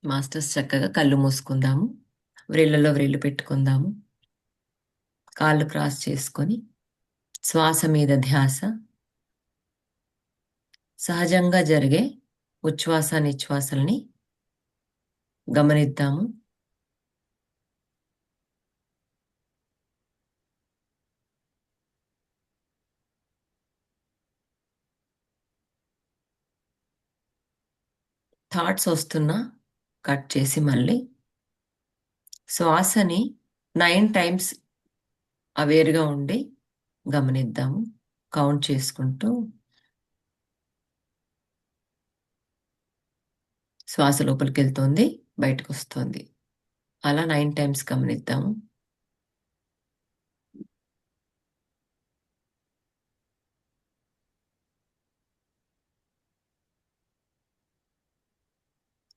Masters చక్కగా కళ్ళు మూసుకుందాము. వ్రేళ్ళలో వ్రేళ్ళు పెట్టుకుందాము. కాళ్ళు క్రాస్ చేసుకొని శ్వాస మీద ధ్యాస, సహజంగా జరిగే ఉచ్ఛ్వాస నిశ్వాసల్ని గమనిద్దాము. థాట్స్ వస్తున్నా కట్ చేసి మళ్ళీ శ్వాసని 9 టైమ్స్ అవేర్గా ఉండి గమనిద్దాము. కౌంట్ చేసుకుంటూ శ్వాస లోపలికి వెళ్తోంది, బయటకు వస్తుంది. అలా 9 టైమ్స్ గమనిద్దాము.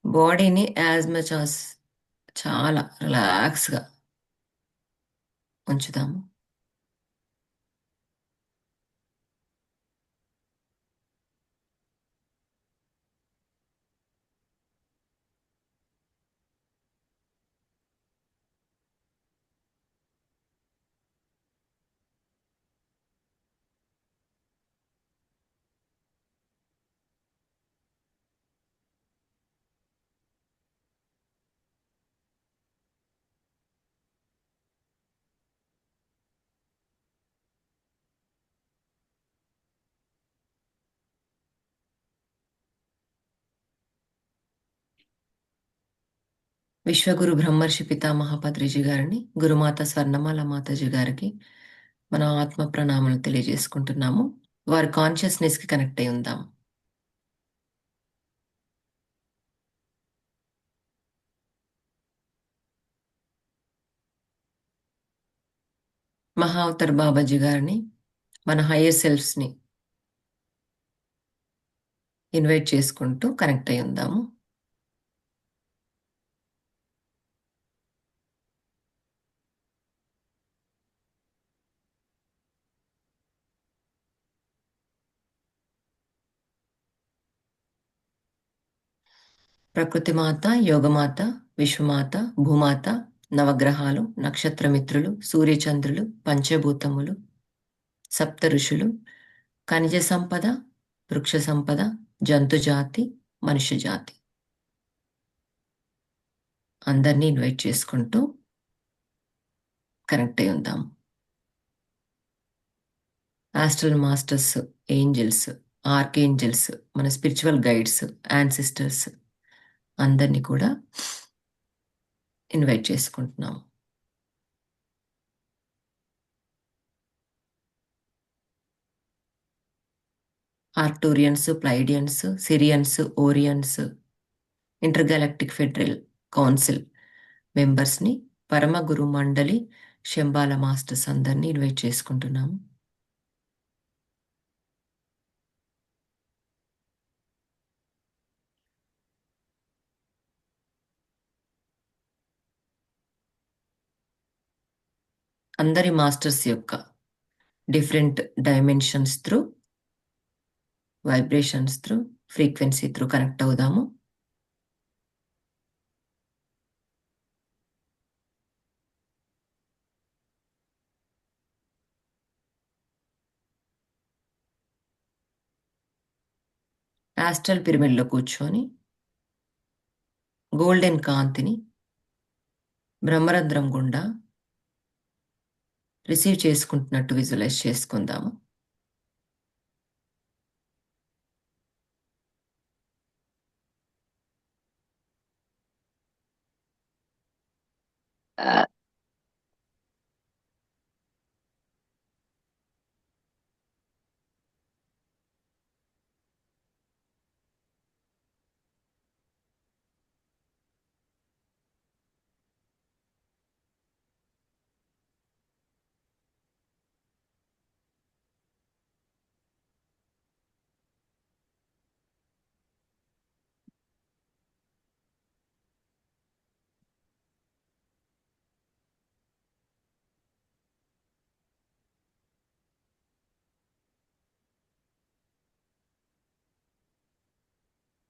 బాడీని యాజ్ మచ్ as చాలా రిలాక్స్గా ఉంచుదాము. విశ్వగురు బ్రహ్మర్షి పితామహ పత్రిజీ గారిని, గురుమాత స్వర్ణమాల మాతాజీ గారికి మన ఆత్మ ప్రణామాలు తెలియజేసుకుంటున్నాము. వారి కాన్షియస్నెస్కి కనెక్ట్ అయి ఉందాం. మహా అవతార్ బాబాజీ గారిని, మన హయ్యర్ సెల్ఫ్స్ని ఇన్వైట్ చేసుకుంటూ కనెక్ట్ అయి ఉందాము. ప్రకృతి మాత, యోగమాత, విశ్వమాత, భూమాత, నవగ్రహాలు, నక్షత్రమిత్రులు, సూర్యచంద్రులు, పంచభూతములు, సప్త ఋషులు, ఖనిజ సంపద, వృక్ష సంపద, జంతు జాతి, మనుష్య జాతి అందరినీ ఇన్వైట్ చేసుకుంటూ కనెక్ట్ అయి ఉందాం. ఆస్ట్రల్ మాస్టర్స్, ఏంజల్స్, ఆర్కేంజల్స్, మన స్పిరిచువల్ గైడ్స్, యాన్సిస్టర్స్ అందరినీ కూడా ఇన్వైట్ చేసుకుంటున్నాం. ఆర్టూరియన్స్, ప్లైడియన్స్, సిరియన్స్, ఓరియన్స్, ఇంటర్గాలక్టిక్ ఫెడరల్ కౌన్సిల్ మెంబర్స్ని, పరమ గురు మండలి, శంబాల మాస్టర్స్ అందరినీ ఇన్వైట్ చేసుకుంటున్నాము. అందరి మాస్టర్స్ యొక్క different dimensions through, vibrations through, frequency through connect అవుదాము. ఆస్ట్రల్ పిరమిడ్లో కూర్చొని గోల్డెన్ కాంతిని బ్రహ్మరంధ్రం గుండా రిసీవ్ చేసుకుంటున్నట్టు విజువలైజ్ చేసుకుందాము.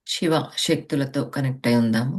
శివ శక్తులతో కనెక్ట్ అయి ఉందాము.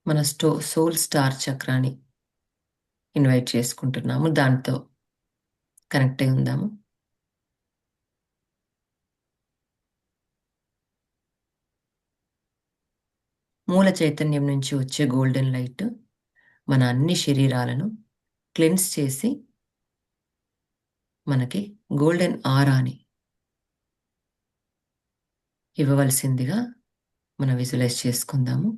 మన సోల్ స్టార్ చక్రాన్ని ఇన్వైట్ చేసుకుంటున్నాము. దాంతో కనెక్ట్ అయి ఉందాము. మూల చైతన్యం నుంచి వచ్చే గోల్డెన్ లైట్ మన అన్ని శరీరాలను క్లెన్స్ చేసి మనకి గోల్డెన్ ఆరాని ఇవ్వవలసిందిగా మనం విజువలైజ్ చేసుకుందాము.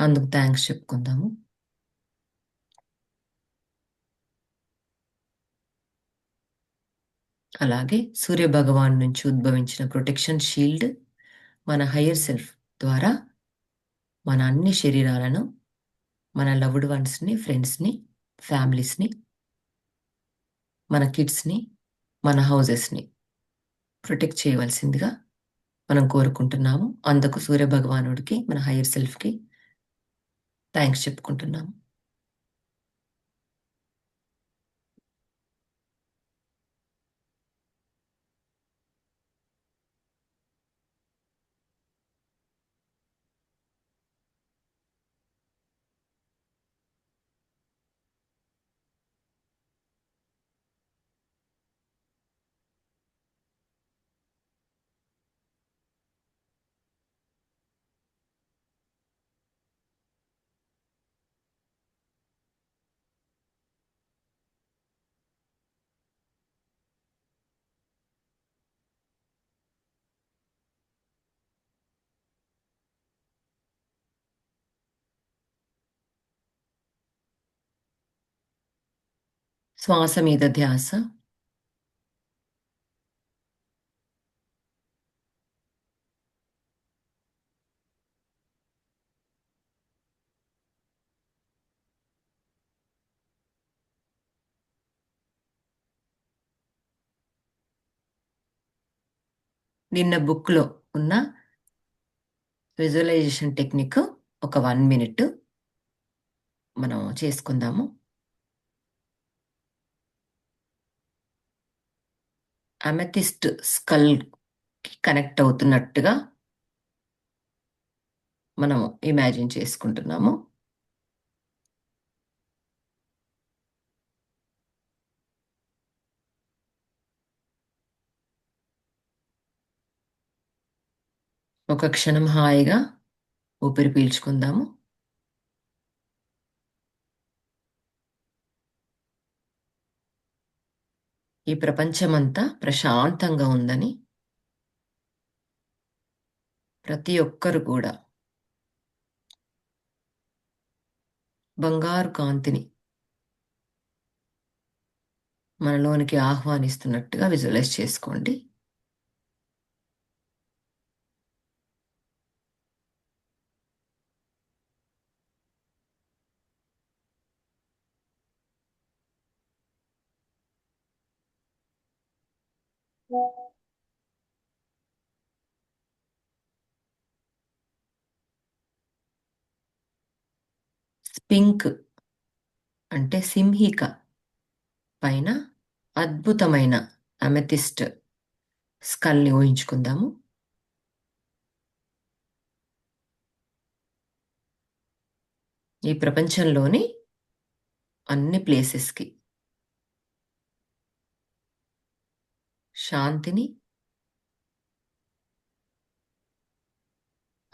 అందుకు థ్యాంక్స్ చెప్పుకుందాము. అలాగే సూర్య భగవాన్ నుంచి ఉద్భవించిన ప్రొటెక్షన్ షీల్డ్ మన హయ్యర్ సెల్ఫ్ ద్వారా మన అన్ని శరీరాలను, మన లవ్డ్ వన్స్ని, ఫ్రెండ్స్ని, ఫ్యామిలీస్ని, మన కిడ్స్ని, మన హౌజెస్ని ప్రొటెక్ట్ చేయవలసిందిగా మనం కోరుకుంటున్నాము. అందుకు సూర్య భగవానుడికి, మన హయ్యర్ సెల్ఫ్కి థ్యాంక్స్ చెప్పుకుంటున్నాము. శ్వాస మీద ధ్యాస. నిన్న బుక్లో ఉన్న విజువలైజేషన్ టెక్నిక్ ఒక 1 minute మనం చేసుకుందాము. అమెథిస్ట్ స్కల్కి కనెక్ట్ అవుతున్నట్టుగా మనం ఇమాజిన్ చేసుకుంటున్నాము. ఒక క్షణం హాయిగా ఊపిరి పీల్చుకుందాము. ఈ ప్రపంచమంతా ప్రశాంతంగా ఉందని, ప్రతి ఒక్కరు కూడా బంగారు కాంతిని మనలోనికి ఆహ్వానిస్తున్నట్టుగా విజువలైజ్ చేసుకోండి. పింక్ అంటే సింహిక పైన అద్భుతమైన అమెథిస్ట్ స్కల్ని ఊహించుకుందాము. ఈ ప్రపంచంలోని అన్ని ప్లేసెస్కి శాంతిని,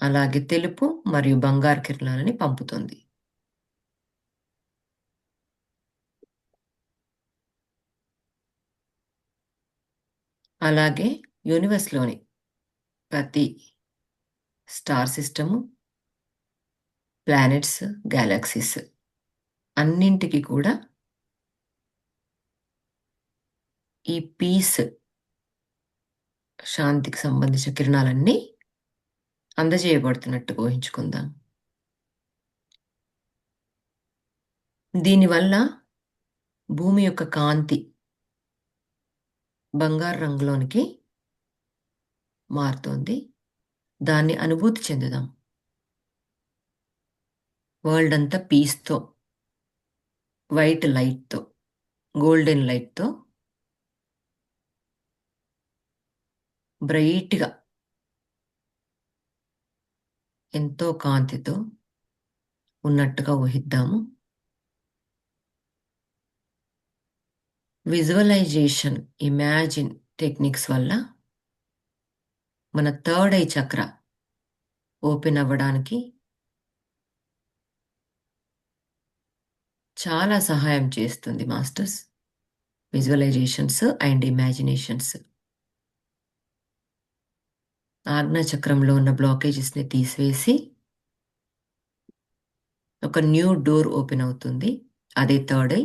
అలాగే తెలుపు మరియు బంగారు కిరణాలని పంపుతుంది. అలాగే యూనివర్స్లోని ప్రతి స్టార్ సిస్టము, ప్లానెట్స్, గ్యాలక్సీస్ అన్నింటికి కూడా ఈ పీస్, శాంతికి సంబంధించిన కిరణాలన్నీ అందజేయబడుతున్నట్టు ఊహించుకుందాం. దీనివల్ల భూమి యొక్క కాంతి బంగారు రంగులోనికి మారుతోంది. దాన్ని అనుభూతి చెందుదాం. వరల్డ్ అంతా పీస్తో, వైట్ లైట్తో, గోల్డెన్ లైట్తో బ్రైట్గా ఎంతో కాంతితో ఉన్నట్టుగా ఊహిద్దాము. విజువలైజేషన్, ఇమాజిన్ టెక్నిక్స్ వల్ల మన థర్డ్ ఐ చక్ర ఓపెన్ అవ్వడానికి చాలా సహాయం చేస్తుంది మాస్టర్స్. విజువలైజేషన్స్ అండ్ ఇమాజినేషన్స్ ఆజ్ఞా చక్రంలో ఉన్న బ్లాకేజెస్ని తీసివేసి ఒక న్యూ డోర్ ఓపెన్ అవుతుంది. అదే థర్డ్ ఐ.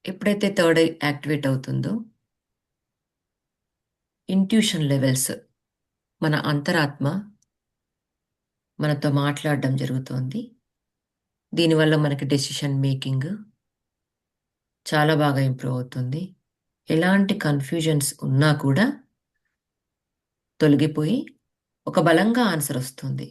ఎప్పుడైతే థర్డ్ ఐ యాక్టివేట్ అవుతుందో ఇంట్యూషన్ లెవెల్స్, మన అంతరాత్మ మనతో మాట్లాడడం జరుగుతోంది. దీనివల్ల మనకి డెసిషన్ మేకింగ్ చాలా బాగా ఇంప్రూవ్ అవుతుంది. ఎలాంటి కన్ఫ్యూజన్స్ ఉన్నా కూడా తొలగిపోయి ఒక బలంగా ఆన్సర్ వస్తుంది.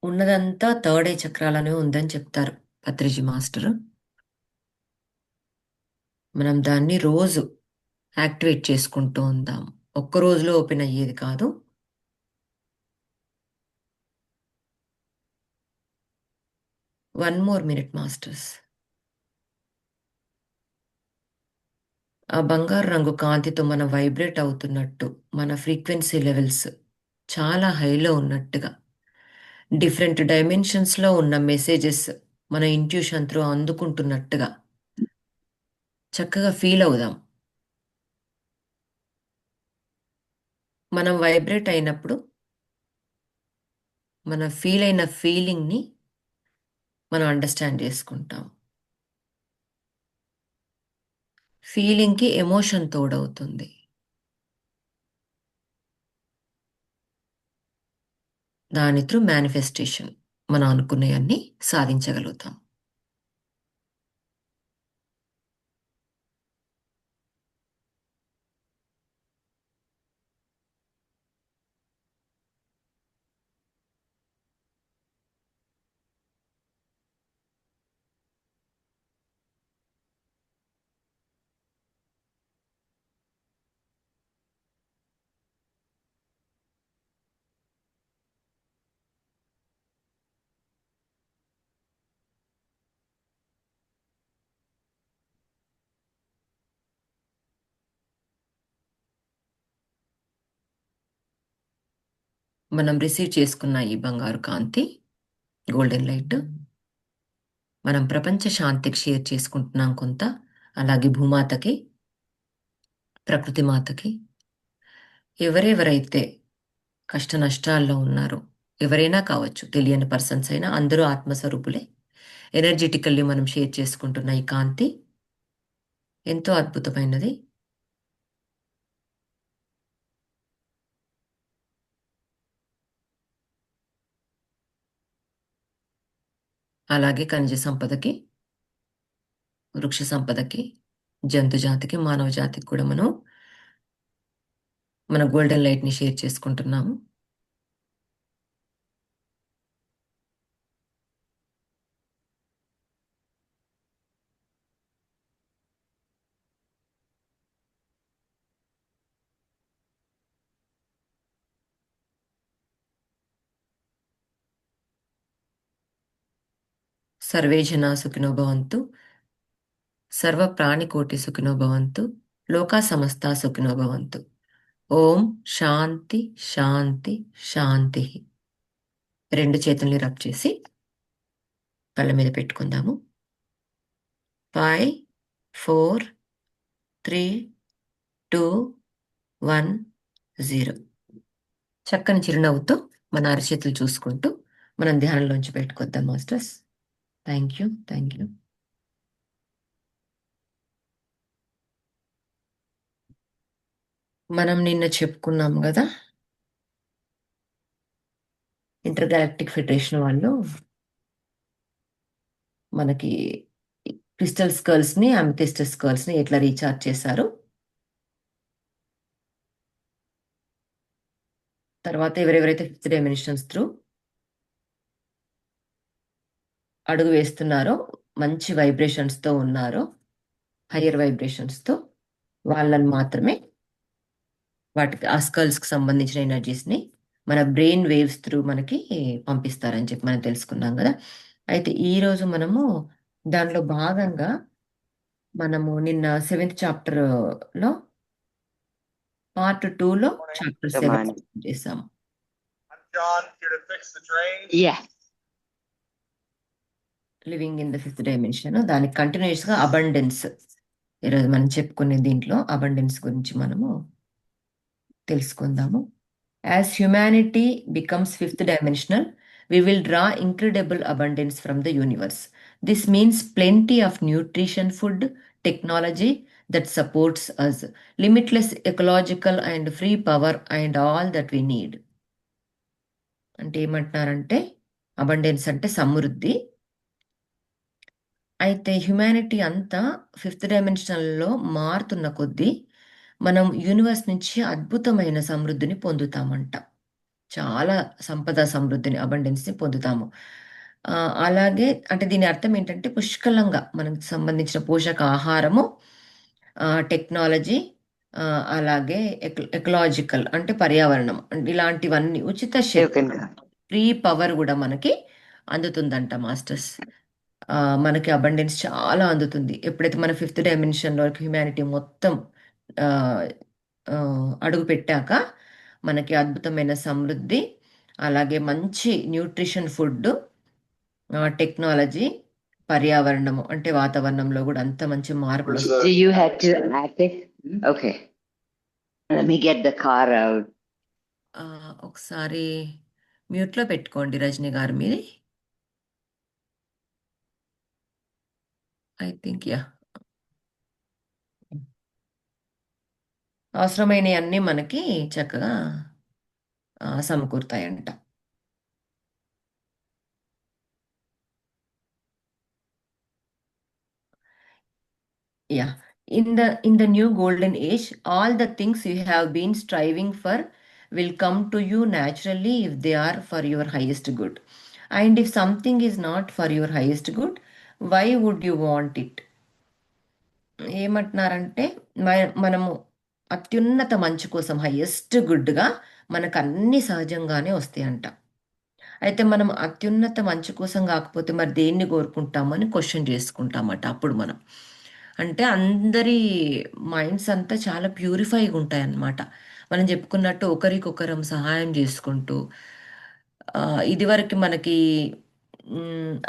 ఉన్నదంతా థర్డ్ ఐ చక్రాలనే ఉందని చెప్తారు పత్రిజీ మాస్టర్. మనం దాన్ని రోజు యాక్టివేట్ చేసుకుంటూ ఉందాం. ఒక్క రోజులో ఓపెన్ అయ్యేది కాదు. One more minute masters. ఆ బంగారు రంగు కాంతితో మనం వైబ్రేట్ అవుతున్నట్టు, మన ఫ్రీక్వెన్సీ లెవెల్స్ చాలా హైలో ఉన్నట్టుగా, డిఫరెంట్ డైమెన్షన్స్లో ఉన్న మెసేజెస్ మన ఇంట్యూషన్ త్రూ అందుకుంటున్నట్టుగా చక్కగా ఫీల్ అవుదాం. మనం వైబ్రేట్ అయినప్పుడు మనం ఫీల్ అయిన ఫీలింగ్ని మనం అండర్స్టాండ్ చేసుకుంటాం. ఫీలింగ్కి ఎమోషన్ తోడవుతుంది. దాని త్రూ మేనిఫెస్టేషన్ మనం అనుకునేవన్నీ సాధించగలుగుతాం. మనం రిసీవ్ చేసుకున్న ఈ బంగారు కాంతి, గోల్డెన్ లైట్, మనం ప్రపంచ శాంతికి షేర్ చేసుకుంటున్నాం కొంత. అలాగే భూమాతకి, ప్రకృతి మాతకి, ఎవరెవరైతే కష్ట నష్టాల్లో ఉన్నారో, ఎవరైనా కావచ్చు, తెలియని పర్సన్స్ అయినా, అందరూ ఆత్మస్వరూపులే. ఎనర్జెటికల్లీ మనం షేర్ చేసుకుంటున్న ఈ కాంతి ఎంతో అద్భుతమైనది. అలాగే ఖనిజ సంపదకి, వృక్ష సంపదకి, జంతు జాతికి, మానవ జాతికి కూడా మనం మన గోల్డెన్ లైట్ని షేర్ చేసుకుంటున్నాము. సర్వే జనా సుఖినో భవంతు, సర్వ ప్రాణికోటి సుఖినో భవంతు, లోకా సమస్త సుఖినో భవంతు. ఓం శాంతి శాంతి శాంతి. రెండు చేతుల్ని రబ్ చేసి కళ్ళ మీద పెట్టుకుందాము. 5, 4, 3, 2, 1, 0. చక్కని చిరునవ్వుతో మన అరచేతులు చూసుకుంటూ మనం ధ్యానంలోంచి పెట్టుకొద్దాం masters. Thank you, thank you. మనం నిన్న చెప్పుకున్నాం కదా, ఇంటర్ గెలాక్టిక్ ఫెడరేషన్ వాళ్ళు మనకి క్రిస్టల్ స్కర్ల్స్ని, అమిథిస్ట్ స్కర్ల్స్ని ఎట్లా రీఛార్జ్ చేశారు, తర్వాత ఎవరెవరైతే ఫిఫ్త్ డైమెన్షన్స్ త్రూ అడుగు వేస్తున్నారో, మంచి వైబ్రేషన్స్తో ఉన్నారో, హయ్యర్ వైబ్రేషన్స్తో వాళ్ళని మాత్రమే వాటికి ఆ స్కల్స్కి సంబంధించిన ఎనర్జీస్ని మన బ్రెయిన్ వేవ్స్ త్రూ మనకి పంపిస్తారని చెప్పి మనం తెలుసుకున్నాం కదా. అయితే ఈరోజు మనము దానిలో భాగంగా మనము నిన్న 7th చాప్టర్లో పార్ట్ 2లో చాప్టర్ 7 Come చేసాము. Yeah. Living in the fifth dimension దానికి కంటిన్యూస్గా అబండెన్స్ ఈరోజు మనం చెప్పుకునే దీంట్లో అబండెన్స్ గురించి మనము తెలుసుకుందాము. As humanity becomes fifth dimensional, we will draw incredible abundance from the universe. This means plenty of nutrition, food, technology that supports us, limitless ecological and free power, and all that we need. అంటే ఏమంటున్నారంటే abundance అంటే సమృద్ధి. అయితే humanity అంతా fifth డైమెన్షనల్లో మారుతున్న కొద్దీ మనం universe నుంచి అద్భుతమైన సమృద్ధిని పొందుతామంట. చాలా సంపద సమృద్ధిని అబండెన్స్ని పొందుతాము. అలాగే అంటే దీని అర్థం ఏంటంటే పుష్కలంగా మనకు సంబంధించిన పోషక ఆహారము, టెక్నాలజీ, అలాగే ఎకలాజికల్ అంటే పర్యావరణం ఇలాంటివన్నీ ఉచిత You Shakti, can go. Free power కూడా మనకి అందుతుందంట మాస్టర్స్. మనకి అబండెన్స్ చాలా అందుతుంది ఎప్పుడైతే మన ఫిఫ్త్ డైమెన్షన్లో హ్యుమానిటీ మొత్తం ఆ, ఆ, అడుగు పెట్టాక మనకి అద్భుతమైన సమృద్ధి, అలాగే మంచి న్యూట్రిషన్ ఫుడ్, టెక్నాలజీ, పర్యావరణము అంటే వాతావరణంలో కూడా అంత మంచి మార్పులు Do you have to act it? Okay. Let me get the car out. ఒకసారి మ్యూట్లో పెట్టుకోండి రజనీ గారు మీది. ఐ థింక్ యా అవసరమైనవి అన్నీ మనకి చక్కగా సమకూరుతాయంట. Yeah. In the new golden age, all the things you have been striving for will come to you naturally if they are for your highest good. And if something is not for your highest good, why would you want it? ఏమంటున్నారంటే మనము అత్యున్నత మంచి కోసం highest గుడ్గా మనకు అన్ని సహజంగానే వస్తాయంట. అయితే మనం అత్యున్నత మంచి కోసం కాకపోతే మరి దేన్ని కోరుకుంటామని క్వశ్చన్ చేసుకుంటామట. అప్పుడు మనం అంటే అందరి మైండ్స్ అంతా చాలా ప్యూరిఫైగా ఉంటాయి అన్నమాట. మనం చెప్పుకున్నట్టు ఒకరికొకరం సహాయం చేసుకుంటూ ఇదివరకు మనకి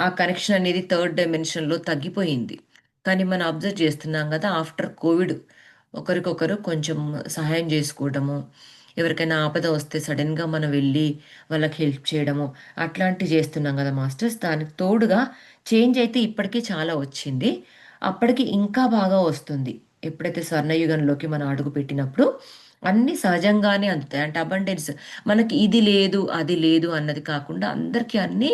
ఆ కనెక్షన్ అనేది థర్డ్ డైమెన్షన్లో తగ్గిపోయింది. కానీ మనం అబ్జర్వ్ చేస్తున్నాం కదా ఆఫ్టర్ కోవిడ్ ఒకరికొకరు కొంచెం సహాయం చేసుకోవడము, ఎవరికైనా ఆపద వస్తే సడన్గా మనం వెళ్ళి వాళ్ళకి హెల్ప్ చేయడము అట్లాంటివి చేస్తున్నాం కదా మాస్టర్స్. దానికి తోడుగా చేంజ్ అయితే ఇప్పటికీ చాలా వచ్చింది, అప్పటికి ఇంకా బాగా వస్తుంది. ఎప్పుడైతే స్వర్ణయుగంలోకి మనం అడుగు పెట్టినప్పుడు అన్నీ సహజంగానే అందుతాయి. అంటే అబండెన్స్ మనకి ఇది లేదు అది లేదు అన్నది కాకుండా అందరికీ అన్నీ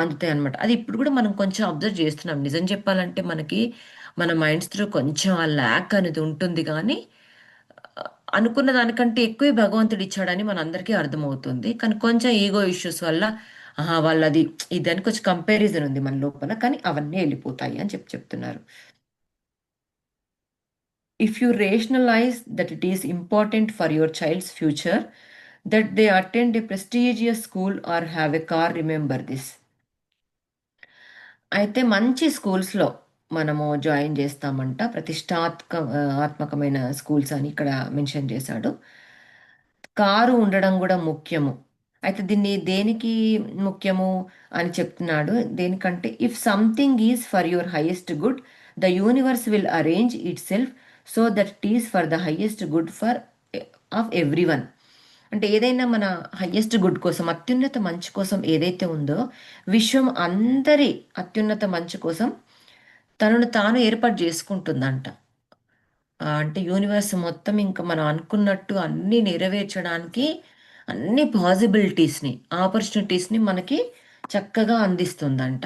అందుతాయి అనమాట. అది ఇప్పుడు కూడా మనం కొంచెం అబ్జర్వ్ చేస్తున్నాం. నిజం చెప్పాలంటే మనకి మన మైండ్స్ త్రూ కొంచెం ఆ ల్యాక్ అనేది ఉంటుంది, కానీ ఆ, అనుకున్న దానికంటే ఎక్కువే భగవంతుడు ఇచ్చాడని మన అందరికీ అర్థమవుతుంది. కానీ కొంచెం ఈగో ఇష్యూస్ వల్ల వాళ్ళది ఇదని కొంచెం కంపారిజన్ ఉంది మన లోపల, కానీ అవన్నీ వెళ్ళిపోతాయి అని చెప్తున్నారు. If you rationalize that it is important for your child's future that they attend a prestigious school or have a car, remember this. అయితే మంచి స్కూల్స్లో మనము జాయిన్ చేస్తామంట, ఆత్మకమైన స్కూల్స్ అని ఇక్కడ మెన్షన్ చేశాడు. కారు ఉండడం కూడా ముఖ్యము. అయితే దీన్ని దేనికి ముఖ్యము అని చెప్తున్నాడు. దేనికంటే if something is for your highest good the universe will arrange it self so that it is for the highest good for of every one. అంటే ఏదైనా మన హయ్యెస్ట్ గుడ్ కోసం అత్యున్నత మంచి కోసం ఏదైతే ఉందో విశ్వం అందరి అత్యున్నత మంచి కోసం తనను తాను ఏర్పాటు చేసుకుంటుందంట. అంటే యూనివర్స్ మొత్తం ఇంకా మనం అనుకున్నట్టు అన్నీ నెరవేర్చడానికి అన్ని పాసిబిలిటీస్ని ఆపర్చునిటీస్ని మనకి చక్కగా అందిస్తుందంట.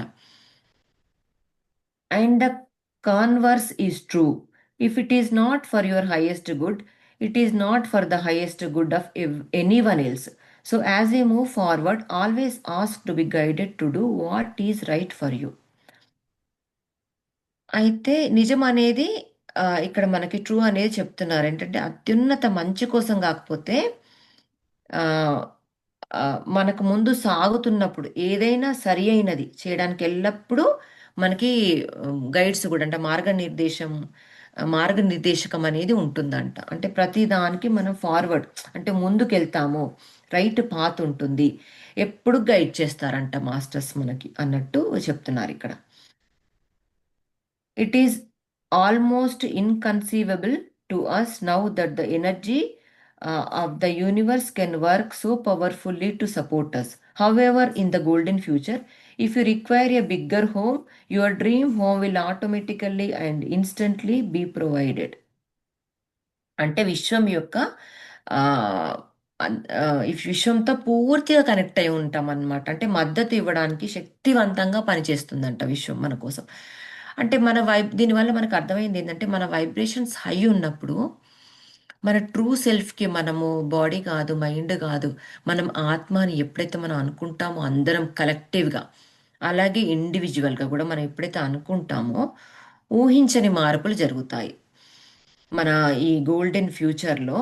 And the converse is true. If it is not for your highest good it is not for the highest good of anyone else. So as we move forward always ask to be guided to do what is right for you. అయితే నిజం అనేది ఇక్కడ మనకి true అనేది చెప్తున్నారు. ఏంటంటే అత్యున్నత మంచి కోసం కాకపోతే ఆ, ఆ, మనకు ముందు సాగుతున్నప్పుడు ఏదైనా సరి అయినది చేయడానికి ఎల్లప్పుడూ మనకి గైడ్స్ కూడా అంటే మార్గనిర్దేశకం అనేది ఉంటుందంట. అంటే ప్రతి దానికి మనం ఫార్వర్డ్ అంటే ముందుకెళ్తాము, రైట్ పాత్ ఉంటుంది, ఎప్పుడు గైడ్ చేస్తారంట మాస్టర్స్ మనకి అన్నట్టు చెప్తున్నారు ఇక్కడ. It is almost inconceivable to us now that the energy of the universe can work so powerfully to support us. However, in the golden future, if you require a bigger home, your dream home will automatically and instantly be provided. అంటే విశ్వం యొక్క ఆ, ఈ విశ్వంతో పూర్తిగా connect అయి ఉంటాం అన్నమాట. అంటే మద్దతు ఇవ్వడానికి శక్తివంతంగా పనిచేస్తుందంట విశ్వం మన కోసం. అంటే దీనివల్ల మనకు అర్థమైంది ఏంటంటే మన వైబ్రేషన్స్ హై ఉన్నప్పుడు మన ట్రూ సెల్ఫ్కి మనము బాడీ కాదు, మైండ్ కాదు, మనం ఆత్మ అని ఎప్పుడైతే మనం అనుకుంటామో అందరం కలెక్టివ్గా, అలాగే ఇండివిజువల్గా కూడా మనం ఎప్పుడైతే అనుకుంటామో ఊహించని మార్పులు జరుగుతాయి. మన ఈ గోల్డెన్ ఫ్యూచర్లో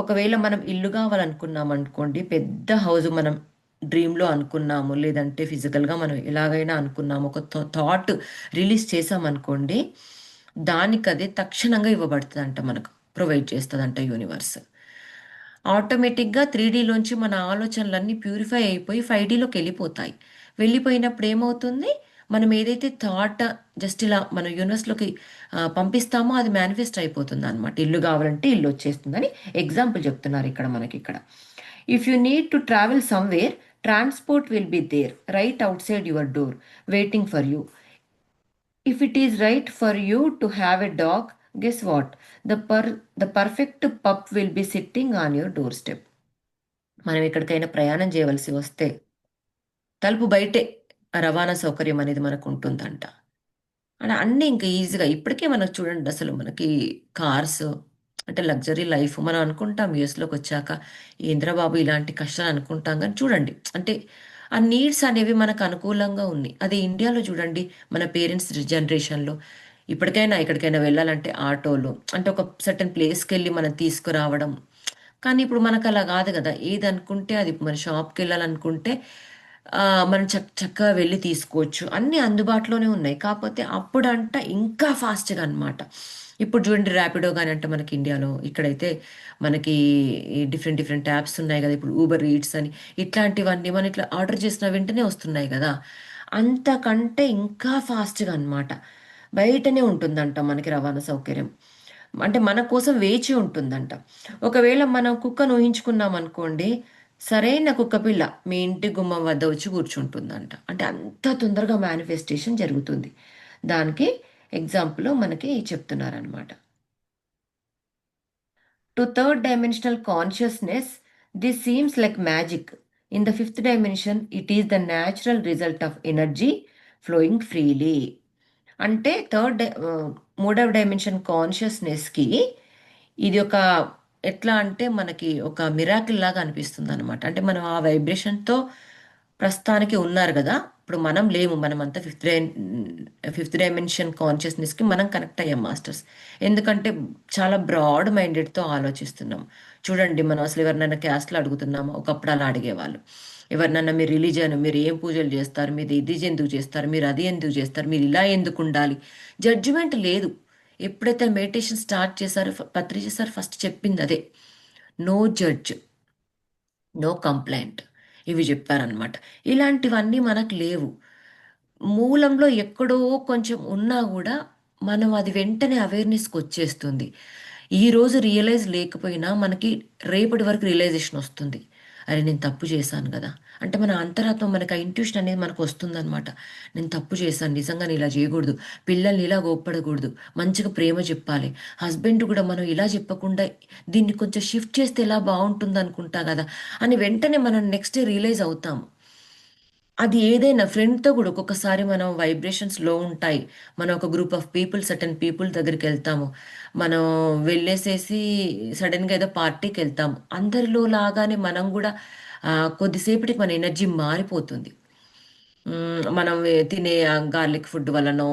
ఒకవేళ మనం ఇల్లు కావాలనుకున్నాం అనుకోండి, పెద్ద హౌస్ మనం డ్రీమ్లో అనుకున్నాము, లేదంటే ఫిజికల్గా మనం ఎలాగైనా అనుకున్నాము, ఒక థాట్ రిలీజ్ చేసామనుకోండి, దానికదే తక్షణంగా ఇవ్వబడుతుందంట, మనకు ప్రొవైడ్ చేస్తుందంట యూనివర్స్. ఆటోమేటిక్గా 3Dలోంచి మన ఆలోచనలన్నీ ప్యూరిఫై అయిపోయి 5Dలోకి వెళ్ళిపోతాయి. వెళ్ళిపోయినప్పుడు ఏమవుతుంది, మనం ఏదైతే థాట్ జస్ట్ ఇలా మన యూనివర్స్లోకి పంపిస్తామో అది మేనిఫెస్ట్ అయిపోతుంది అనమాట. ఇల్లు కావాలంటే ఇల్లు వచ్చేస్తుందని ఎగ్జాంపుల్ చెప్తున్నారు ఇక్కడ మనకి ఇక్కడ. If you need to travel somewhere, transport will be there right outside your door waiting for you. If it is right for you to have a dog, guess what? The perfect pup will be sitting on your doorstep. మనం ఎక్కడికైనా ప్రయాణం చేయవలసి వస్తే తలుపు బయటే రవాణా సౌకర్యం అనేది మనకు ఉంటుందంట. అలా అన్నీ ఇంకా ఈజీగా ఇప్పటికే మనకు చూడండి, అసలు మనకి కార్స్ అంటే లగ్జరీ లైఫ్ మనం అనుకుంటాం, యూఎస్లోకి వచ్చాక ఇంద్రబాబు ఇలాంటి కష్టాలు అనుకుంటాం, కానీ చూడండి అంటే ఆ నీడ్స్ అనేవి మనకు అనుకూలంగా ఉన్నాయి. అదే ఇండియాలో చూడండి, మన పేరెంట్స్ జనరేషన్లో ఇప్పటికైనా ఎక్కడికైనా వెళ్ళాలంటే ఆటోలు అంటే ఒక సర్టన్ ప్లేస్కి వెళ్ళి మనం తీసుకురావడం. కానీ ఇప్పుడు మనకు అలా కాదు కదా, ఏది అనుకుంటే అది మన షాప్కి వెళ్ళాలనుకుంటే మనం చక్కగా వెళ్ళి తీసుకోవచ్చు, అన్నీ అందుబాటులోనే ఉన్నాయి. కాకపోతే అప్పుడంట ఇంకా ఫాస్ట్గా అనమాట. ఇప్పుడు చూడండి ర్యాపిడో కానీ అంటే మనకి ఇండియాలో ఇక్కడైతే మనకి డిఫరెంట్ డిఫరెంట్ యాప్స్ ఉన్నాయి కదా, ఇప్పుడు ఊబర్ ఈట్స్ అని ఇట్లాంటివన్నీ మనం ఇట్లా ఆర్డర్ చేసిన వెంటనే వస్తున్నాయి కదా. అంతకంటే ఇంకా ఫాస్ట్గా అనమాట బయటనే ఉంటుందంట మనకి రవాణా సౌకర్యం. అంటే మన కోసం వేచి ఉంటుందంట. ఒకవేళ మనం కుక్కను ఊహించుకున్నాం అనుకోండి, సరైన కుక్క పిల్ల మీ ఇంటి గుమ్మం వద్ద వచ్చి కూర్చుంటుందంట. అంటే అంత తొందరగా మేనిఫెస్టేషన్ జరుగుతుంది. దానికి ఎగ్జాంపుల్ మనకి చెప్తున్నారనమాట. To third dimensional consciousness, this seems like magic. In the fifth dimension, it is the natural result of energy flowing freely. అంటే మూడవ డైమెన్షన్ కాన్షియస్నెస్కి ఇది ఒక ఎట్లా అంటే మనకి ఒక మిరాకిల్ లాగా అనిపిస్తుంది అనమాట. అంటే మనం ఆ వైబ్రేషన్తో ప్రస్తుతానికి ఉన్నారు కదా, ఇప్పుడు మనం లేము, మనం అంతా ఫిఫ్త్ డైమెన్షన్ కాన్షియస్నెస్కి మనం కనెక్ట్ అయ్యాం మాస్టర్స్. ఎందుకంటే చాలా బ్రాడ్ మైండెడ్తో ఆలోచిస్తున్నాం. చూడండి మనం అసలు ఎవరినైనా క్యాస్ట్లో అడుగుతున్నామా, ఒకప్పుడు అలా అడిగేవాళ్ళు. ఎవరినన్నా మీరు రిలీజియన్, మీరు ఏం పూజలు చేస్తారు, మీరు ఇది ఎందుకు చేస్తారు, మీరు అది ఎందుకు చేస్తారు, మీరు ఇలా ఎందుకు ఉండాలి, జడ్జిమెంట్ లేదు. ఎప్పుడైతే మెడిటేషన్ స్టార్ట్ చేశారో పత్రిజీ సార్ ఫస్ట్ చెప్పింది అదే, నో జడ్జ్, నో కంప్లైంట్, ఇవి చెప్పారనమాట. ఇలాంటివన్నీ మనకు లేవు. మూలంలో ఎక్కడో కొంచెం ఉన్నా కూడా మనం అది వెంటనే అవేర్నెస్కి వచ్చేస్తుంది. ఈరోజు రియలైజ్ లేకపోయినా మనకి రేపటి వరకు రియలైజేషన్ వస్తుంది, అరే నేను తప్పు చేశాను కదా. అంటే మన అంతరాత్మ మనకి ఆ ఇంట్యూషన్ అనేది మనకు వస్తుందన్నమాట. నేను తప్పు చేశాను, నిజంగా నేను ఇలా చేయకూడదు, పిల్లల్ని ఇలా గోప్పడకూడదు, మంచిగా ప్రేమ చెప్పాలి, హస్బెండ్ కూడా మనం ఇలా చెప్పకుండా దీన్ని కొంచెం షిఫ్ట్ చేస్తే ఎలా బాగుంటుంది అనుకుంటా కదా అని వెంటనే మనం నెక్స్ట్ డే రియలైజ్ అవుతాము. అది ఏదైనా ఫ్రెండ్తో కూడా ఒక్కొక్కసారి మనం వైబ్రేషన్స్ లో ఉంటాయి, మనం ఒక group of people certain people దగ్గరికి వెళ్తాము, మనం వెళ్ళేసేసి సడన్గా ఏదో పార్టీకి వెళ్తాము, అందరిలో లాగానే మనం కూడా కొద్దిసేపటికి మన ఎనర్జీ మారిపోతుంది. మనం తినే గార్లిక్ ఫుడ్ వలనో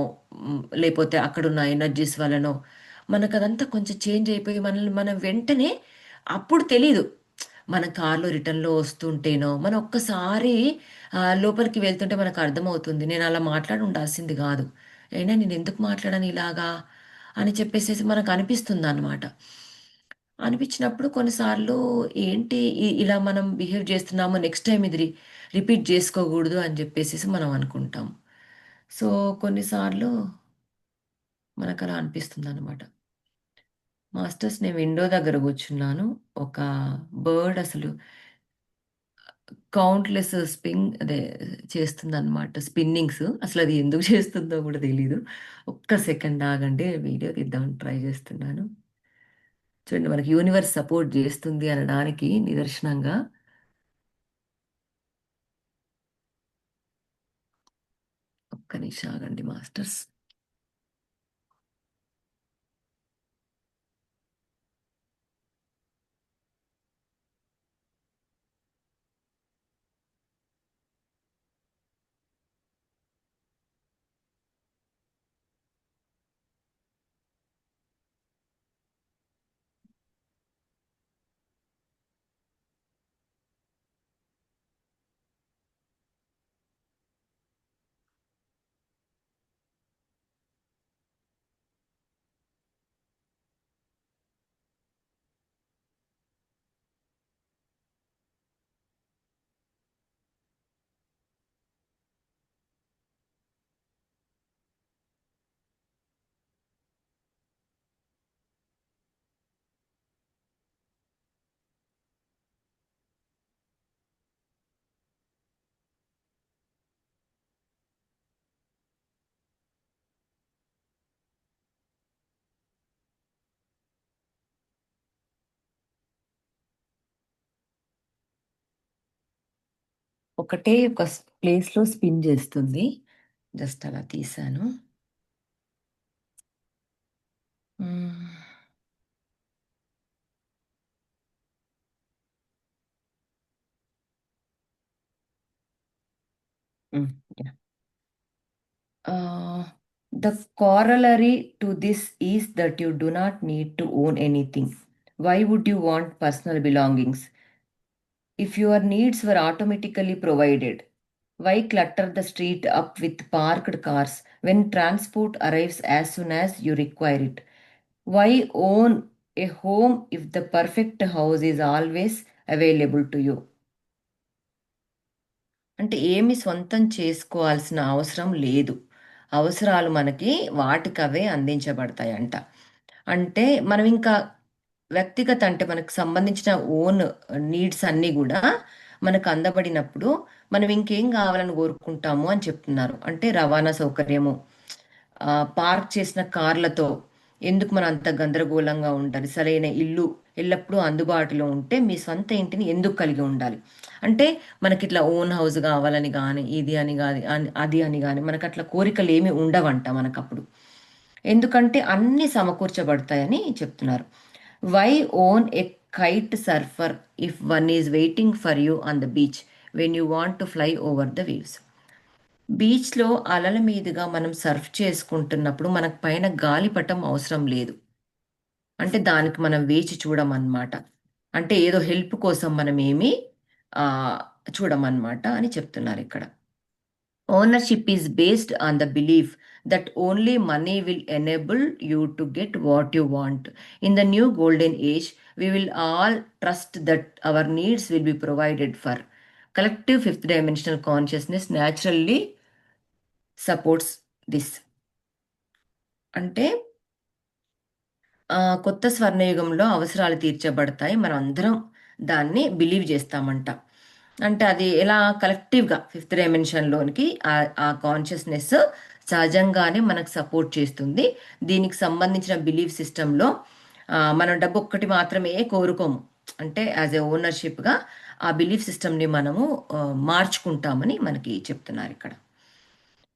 లేకపోతే అక్కడున్న ఎనర్జీస్ వలనో మనకు అదంతా కొంచెం చేంజ్ అయిపోయి మనల్ని మనం వెంటనే అప్పుడు తెలీదు. మన కార్లో రిటర్న్లో వస్తుంటేనో మనం ఒక్కసారి లోపలికి వెళ్తుంటే మనకు అర్థమవుతుంది నేను అలా మాట్లాడి ఉండాల్సింది కాదు, అయినా నేను ఎందుకు మాట్లాడాను ఇలాగా అని చెప్పేసి మనకు అనిపిస్తుంది అనమాట. అనిపించినప్పుడు కొన్నిసార్లు ఏంటి ఇలా మనం బిహేవ్ చేస్తున్నాము, నెక్స్ట్ టైం ఇది రిపీట్ చేసుకోకూడదు అని చెప్పేసి మనం అనుకుంటాం. సో కొన్నిసార్లు మనకు అలా అనిపిస్తుంది అనమాట. మాస్టర్స్ నేను విండో దగ్గర కూర్చున్నాను. ఒక బర్డ్ అసలు కౌంట్‌లెస్ అదే చేస్తుందనమాట స్పిన్నింగ్స్. అసలది ఎందుకు చేస్తుందో గూడా తెలీదు. ఒక్క సెకండ్ ఆగండి. వీడియో తీద్దామని ట్రై చేస్తున్నాను. చూడండి మనకి యూనివర్స్ సపోర్ట్ జేస్తుంది అనడానికి నిదర్శనంగా. ఒక్క నిమిషం ఆగండి మాస్టర్స్. ఒకటే ఒక ప్లేస్‌లో స్పిన్ జేస్తుంది. జస్ట్ అలా తీశాను. హ్మ్. హ్మ్. Yeah! Uh, the corollary to this is that you do not need to own anything. Why would you want personal belongings if your needs were automatically provided? Why clutter the street up with parked cars when transport arrives as soon as you require it? Why own a home if the perfect house is always available to you? అంటే ఏమి సొంతం చేసుకోవాల్సిన అవసరం లేదు. అవసరాలు మనకి వాటికవే అందించబడతాయంట. అంటే మనం ఇంకా వ్యక్తిగత అంటే మనకు సంబంధించిన ఓన్ నీడ్స్ అన్నీ గూడా మనకు అందబడినప్పుడు మనం ఇంకేం గావాలని కోరుకుంటాము అని చెప్తున్నారు. అంటే రవాణా సౌకర్యము, పార్క్ చేసిన కార్లతో ఎందుకు మనం అంత గందరగోళంగా ఉండాలి? సరైన ఇల్లు ఎల్లప్పుడూ అందుబాటులో ఉంటే మీ సొంత ఇంటిని ఎందుకు కలిగి ఉండాలి? అంటే మనకిట్లా ఓన్ హౌస్ గావాలని గానీ, ఇది అని గాని అది అని గాని మనకట్లా కోరికలేమి ఉండవంట మనకప్పుడు. ఎందుకంటే అన్నీ సమకూర్చబడతాయని చెప్తున్నారు. Why own a kite surfer if one is waiting for you on the beach when you want to fly over the waves? బీచ్‌లో అలల మీదుగా మనం సర్ఫ్ చేసుకుంటున్నప్పుడు మనకు పైన గాలిపటం అవసరం లేదు. అంటే దానికి మనం వేచి చూడమనమాట. అంటే ఏదో హెల్ప్ కోసం మనమేమి ఆహ్, చూడమనమాట అని చెప్తున్నారిక్కడ. Ownership is based on the belief that only money will enable you to get what you want. In the new golden age, we will all trust that our needs will be provided for. Collective fifth dimensional consciousness naturally supports this. అంటే కొత్త స్వర్ణయుగంలో అవసరాలు తీర్చబడతాయి. మనం అందరం దాన్ని believe చేస్తామంట. అంటే అది ఎలా కలెక్టివ్‌గా fifth డైమెన్షన్‌లోనికి ఆ కాన్షియస్‌నెస్ సహజంగానే మనకు సపోర్ట్ చేస్తుంది. దీనికి సంబంధించిన బిలీఫ్ సిస్టమ్‌లో మనం డబ్బు ఒక్కటి మాత్రమే కోరుకోము. అంటే యాస్ ఎ ఓనర్‌షిప్‌గా ఆ బిలీఫ్ సిస్టమ్‌ని మనము మార్చుకుంటామని మనకి చెప్తున్నారిక్కడ.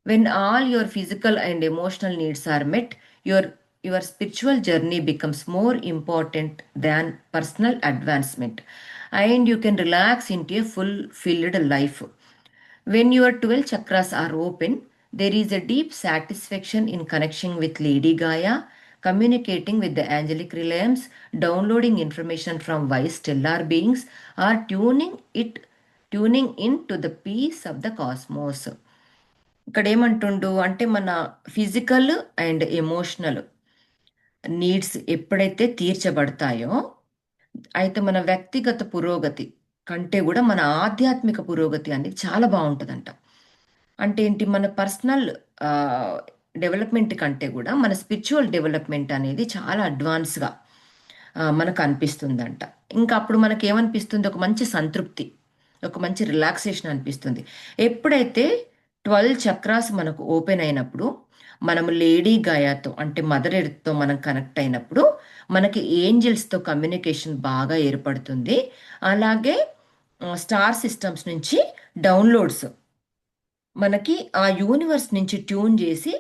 When all your physical and emotional needs are met, your spiritual journey becomes more important than personal advancement, and you can relax into a fulfilled life. When your 12 chakras are open, there is a deep satisfaction in connection with Lady Gaia, communicating with the angelic realms, downloading information from wise stellar beings, or tuning in to the peace of the cosmos. ఇక్కడ ఏమంటుండు అంటే మన physical and emotional needs ఎప్పుడైతే తీర్చబడతాయో, అయితే మన వ్యక్తిగత పురోగతి కంటే కూడా మన ఆధ్యాత్మిక పురోగతి అనేది చాలా బాగుంటుందంట. అంటే ఏంటి, మన పర్సనల్ డెవలప్మెంట్ కంటే కూడా మన స్పిరిచువల్ డెవలప్మెంట్ అనేది చాలా అడ్వాన్స్గా మనకు అనిపిస్తుందంట. ఇంకా అప్పుడు మనకి ఏమనిపిస్తుంది, ఒక మంచి సంతృప్తి, ఒక మంచి రిలాక్సేషన్ అనిపిస్తుంది. ఎప్పుడైతే 12 చక్రాస్ మనకు ఓపెన్ అయినప్పుడు, మనము లేడీ గాయాతో అంటే మదర్ ఎర్త్తో మనం కనెక్ట్ అయినప్పుడు మనకి ఏంజల్స్తో కమ్యూనికేషన్ బాగా ఏర్పడుతుంది. అలాగే స్టార్ సిస్టమ్స్ నుంచి డౌన్లోడ్స్ మనకి ఆ యూనివర్స్ నుంచి ట్యూన్ చేసి